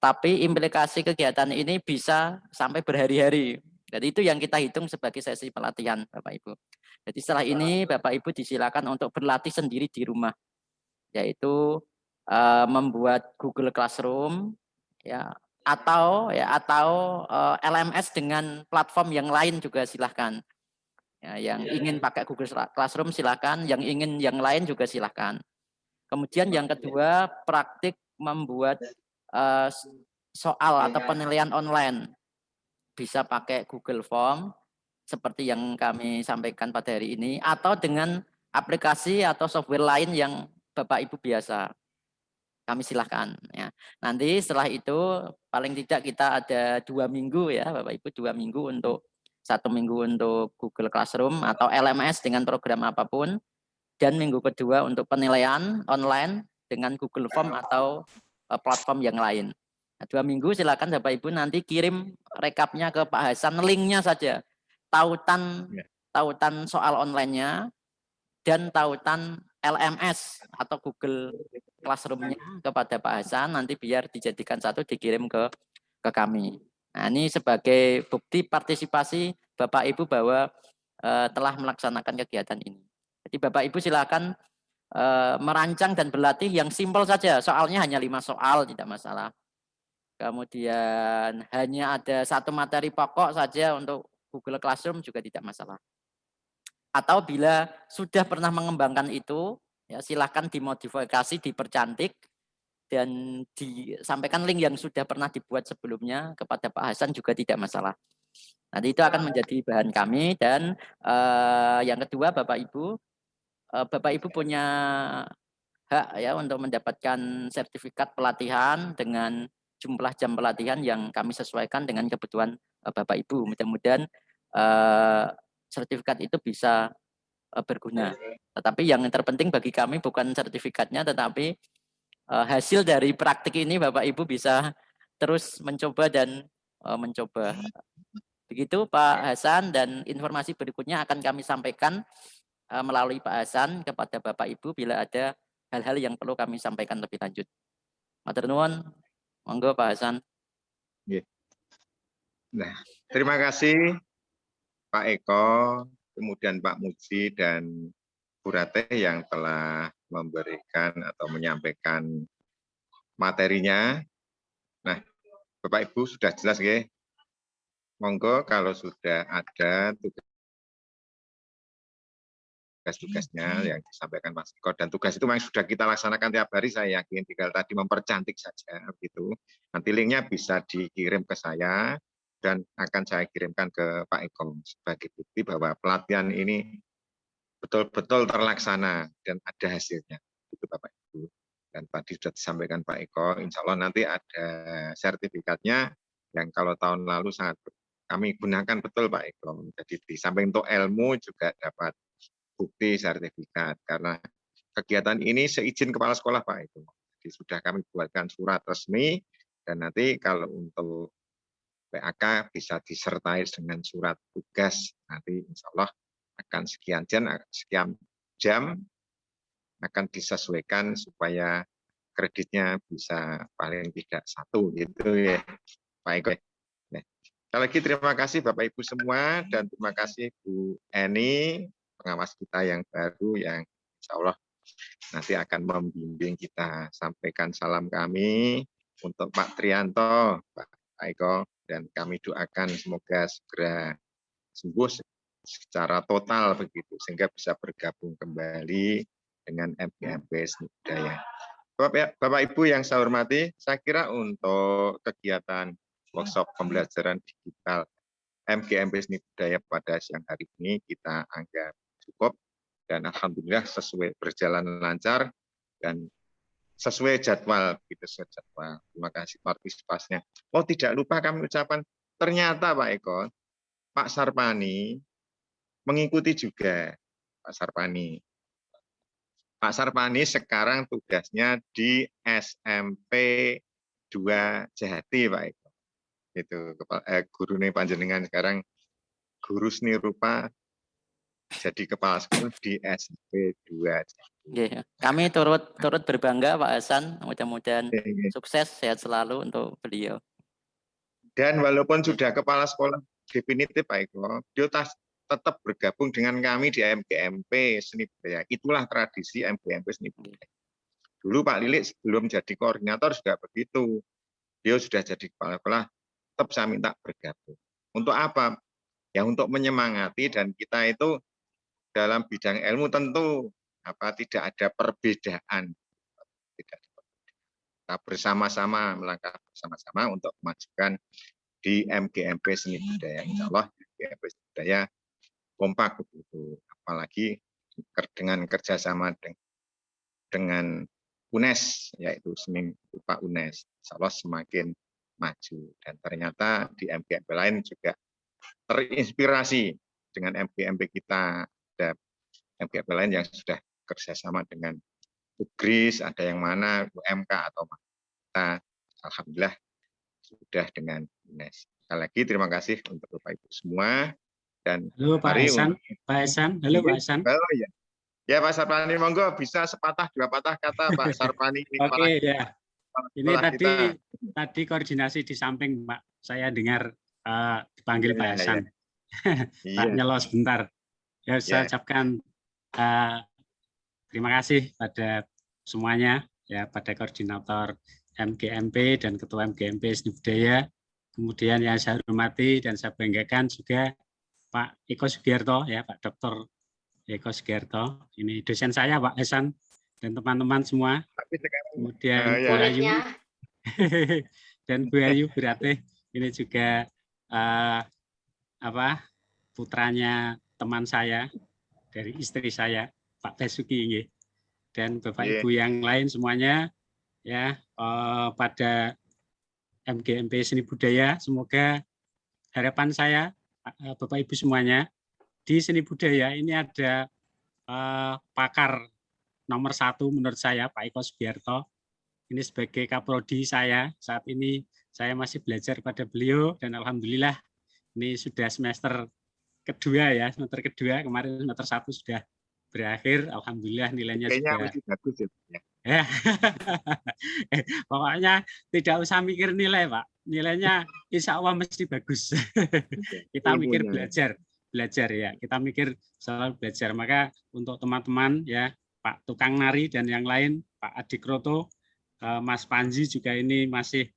tapi implikasi kegiatan ini bisa sampai berhari-hari. Jadi itu yang kita hitung sebagai sesi pelatihan Bapak Ibu. Jadi setelah ini Bapak Ibu disilakan untuk berlatih sendiri di rumah, yaitu membuat Google Classroom ya atau LMS dengan platform yang lain juga silahkan. Ya, yang ingin pakai Google Classroom silahkan, yang ingin yang lain juga silahkan. Kemudian yang kedua, praktik membuat soal atau penilaian online. Bisa pakai Google Form seperti yang kami sampaikan pada hari ini, atau dengan aplikasi atau software lain yang Bapak Ibu biasa, kami silahkan ya. Nanti setelah itu paling tidak kita ada 2 minggu ya Bapak Ibu, 2 minggu untuk 1 minggu untuk Google Classroom atau LMS dengan program apapun, dan minggu kedua untuk penilaian online dengan Google Form atau platform yang lain. Nah, 2 minggu silakan Bapak Ibu nanti kirim rekapnya ke Pak Hasan, linknya saja, tautan soal online-nya dan tautan LMS atau Google Classroom-nya kepada Pak Hasan, nanti biar dijadikan satu dikirim ke kami. Nah, ini sebagai bukti partisipasi Bapak Ibu bahwa telah melaksanakan kegiatan ini. Jadi Bapak Ibu silakan merancang dan berlatih yang simpel saja, soalnya hanya 5 soal, tidak masalah. Kemudian hanya ada 1 materi pokok saja untuk Google Classroom juga tidak masalah. Atau bila sudah pernah mengembangkan itu, ya silahkan dimodifikasi, dipercantik, dan disampaikan link yang sudah pernah dibuat sebelumnya kepada Pak Hasan juga tidak masalah. Nanti itu akan menjadi bahan kami. Dan yang kedua Bapak Ibu punya hak ya untuk mendapatkan sertifikat pelatihan dengan jumlah jam pelatihan yang kami sesuaikan dengan kebutuhan Bapak Ibu. Mudah-mudahan sertifikat itu bisa berguna. Tetapi yang terpenting bagi kami bukan sertifikatnya, tetapi hasil dari praktik ini Bapak Ibu bisa terus mencoba dan mencoba. Begitu Pak Hasan, dan informasi berikutnya akan kami sampaikan melalui Pak Hasan kepada Bapak Ibu bila ada hal-hal yang perlu kami sampaikan lebih lanjut. Matur nuwun, monggo Pak Hasan. Nah, terima kasih Pak Eko, kemudian Pak Muji dan Bu Ratih yang telah memberikan atau menyampaikan materinya. Nah, Bapak Ibu sudah jelas ya. Monggo kalau sudah ada tugas-tugasnya yang disampaikan Mas Eko, dan tugas itu memang sudah kita laksanakan tiap hari, saya yakin tinggal tadi mempercantik saja gitu. Nanti linknya bisa dikirim ke saya dan akan saya kirimkan ke Pak Eko sebagai bukti bahwa pelatihan ini betul-betul terlaksana dan ada hasilnya. Itu Bapak Ibu. Dan tadi sudah disampaikan Pak Eko, insya Allah nanti ada sertifikatnya yang kalau tahun lalu sangat kami gunakan betul Pak Eko. Jadi di samping untuk ilmu juga dapat bukti sertifikat, karena kegiatan ini seizin kepala sekolah Pak Eko. Jadi sudah kami buatkan surat resmi, dan nanti kalau untuk PAK bisa disertai dengan surat tugas, nanti insya Allah akan sekian jam akan disesuaikan supaya kreditnya bisa paling tidak 1 gitu ya Pak Eko. Nah, sekali lagi terima kasih Bapak Ibu semua, dan terima kasih Bu Eni, pengawas kita yang baru yang insya Allah nanti akan membimbing kita. Sampaikan salam kami untuk Pak Trianto, Pak Eko, dan kami doakan semoga segera sembuh secara total begitu, sehingga bisa bergabung kembali dengan MGMP Seni Budaya. Bapak Ibu yang saya hormati, saya kira untuk kegiatan workshop pembelajaran digital MGMP Seni Budaya pada siang hari ini kita anggap cukup, dan alhamdulillah sesuai berjalan lancar dan sesuai jadwal gitu, sesuai jadwal. Terima kasih partisipasinya. Oh, tidak lupa kami ucapan, ternyata Pak Eko, Pak Sarpani mengikuti juga. Pak Sarpani sekarang tugasnya di SMP 2 Jahati Pak Eko. Itu guru panjenengan sekarang guru seni rupa jadi kepala sekolah di SMP 2. Yeah, kami turut berbangga Pak Hasan, mudah-mudahan sukses, sehat selalu untuk beliau. Dan walaupun sudah kepala sekolah definitif Pak Eko, dia tetap bergabung dengan kami di MGMP Seni Budaya. Itulah tradisi MGMP Seni Budaya. Dulu Pak Lilik sebelum jadi koordinator juga begitu. Dia sudah jadi kepala sekolah, tetap saya minta bergabung. Untuk apa? Ya untuk menyemangati, dan kita itu dalam bidang ilmu tentu tidak ada perbedaan. Kita bersama-sama melangkah bersama-sama untuk memajukan di MGMP Seni Budaya. Insya Allah MGMP Seni Budaya kompak begitu. Apalagi dengan kerjasama dengan UNES, yaitu seni rupa UNES, insya Allah semakin maju. Dan ternyata di MGMP lain juga terinspirasi dengan MGMP kita. Ada MGMP lain yang sudah kerjasama dengan UGRIS, ada yang mana UMK atau kita, alhamdulillah sudah dengan UNES. Sekali lagi terima kasih untuk Bapak Ibu semua. Dan halo Pak Hasan, halo Pak Hasan. Oh, ya. Ya Pak Sarpani, monggo bisa sepatah dua patah kata Pak Sarpani. Oke ya. Ini tadi koordinasi di samping Pak, saya dengar dipanggil Pak Hasan. Pak nyelo sebentar. Ya saya ucapkan terima kasih pada semuanya, ya pada koordinator MGMP dan Ketua MGMP Seni Budaya. Kemudian yang saya hormati dan saya banggakan juga Pak Eko Sugiyarto, ya Pak Dr. Eko Sugiyarto. Ini dosen saya Pak Hasan dan teman-teman semua. Kemudian Bu Ayu dan Bu Ayu berarti ini juga putranya teman saya dari istri saya Pak Basuki dan Bapak Ibu yang lain semuanya ya pada MGMP Seni Budaya. Semoga harapan saya Bapak Ibu semuanya di seni budaya ini ada pakar nomor 1 menurut saya Pak Eko Sugiyarto. Ini sebagai kaprodi saya saat ini saya masih belajar pada beliau dan alhamdulillah ini sudah semester kedua ya, semester kedua, kemarin semester 1 sudah berakhir, alhamdulillah nilainya sudah bagus ya. Pokoknya tidak usah mikir nilai Pak, nilainya insya Allah mesti bagus. Kita mikir belajar ya, kita mikir selalu belajar. Maka untuk teman-teman ya Pak tukang nari dan yang lain, Pak Adikroto, Mas Panji juga ini masih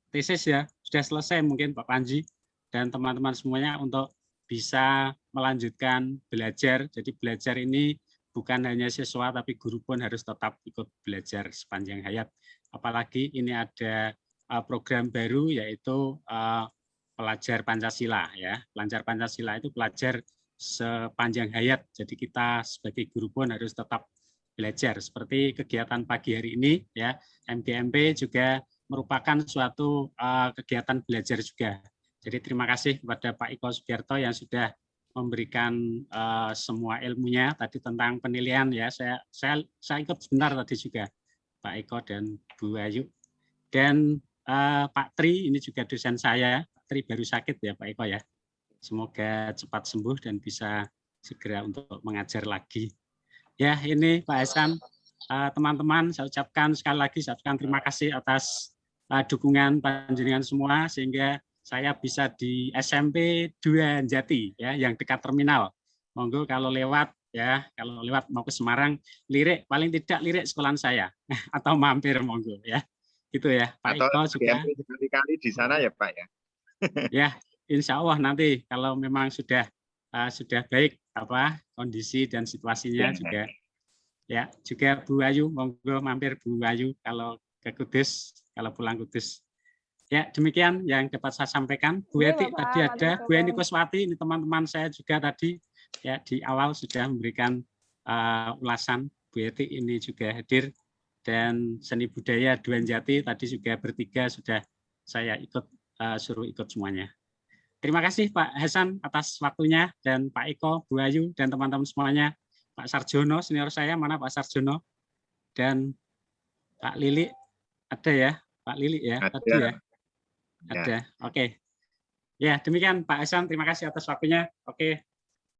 tesis ya, sudah selesai mungkin Pak Panji dan teman-teman semuanya untuk bisa melanjutkan belajar. Jadi belajar ini bukan hanya siswa, tapi guru pun harus tetap ikut belajar sepanjang hayat. Apalagi ini ada program baru yaitu pelajar Pancasila ya. Pelajar Pancasila itu pelajar sepanjang hayat. Jadi kita sebagai guru pun harus tetap belajar. Seperti kegiatan pagi hari ini ya, MGMP juga merupakan suatu kegiatan belajar juga. Jadi terima kasih kepada Pak Eko Sugiyarto yang sudah memberikan semua ilmunya tadi tentang penilaian ya. Saya ikut sebentar tadi juga Pak Eko dan Bu Ayu. Dan Pak Tri ini juga dosen saya. Pak Tri baru sakit ya Pak Eko ya. Semoga cepat sembuh dan bisa segera untuk mengajar lagi. Ya ini Pak Hasan, teman-teman saya ucapkan sekali lagi terima kasih atas dukungan panjenengan semua sehingga saya bisa di SMP 2 Jati ya yang dekat terminal. Monggo kalau lewat ya, kalau lewat mau ke Semarang lirik paling tidak lirik sekolahan saya atau mampir monggo ya. Gitu ya. Pak Eko juga sekali-kali di sana ya Pak ya. Ya, insya Allah nanti kalau memang sudah baik kondisi dan situasinya juga ya, juga Bu Ayu monggo mampir Bu Ayu kalau ke Kudus, kalau pulang Kudus. Ya, demikian yang dapat saya sampaikan. Bu Eti tadi ada, Bu Eni Kuswati, ini teman-teman saya juga tadi ya di awal sudah memberikan ulasan. Bu Eti ini juga hadir dan seni budaya Dwanjati tadi juga bertiga sudah saya suruh ikut semuanya. Terima kasih Pak Hasan atas waktunya dan Pak Eko, Bu Ayu dan teman-teman semuanya. Pak Sarjono senior saya, mana Pak Sarjono dan Pak Lili ada ya, Pak Lili ya tadi ya. Ada, oke. Ya, demikian Pak Hasan, terima kasih atas waktunya. Oke,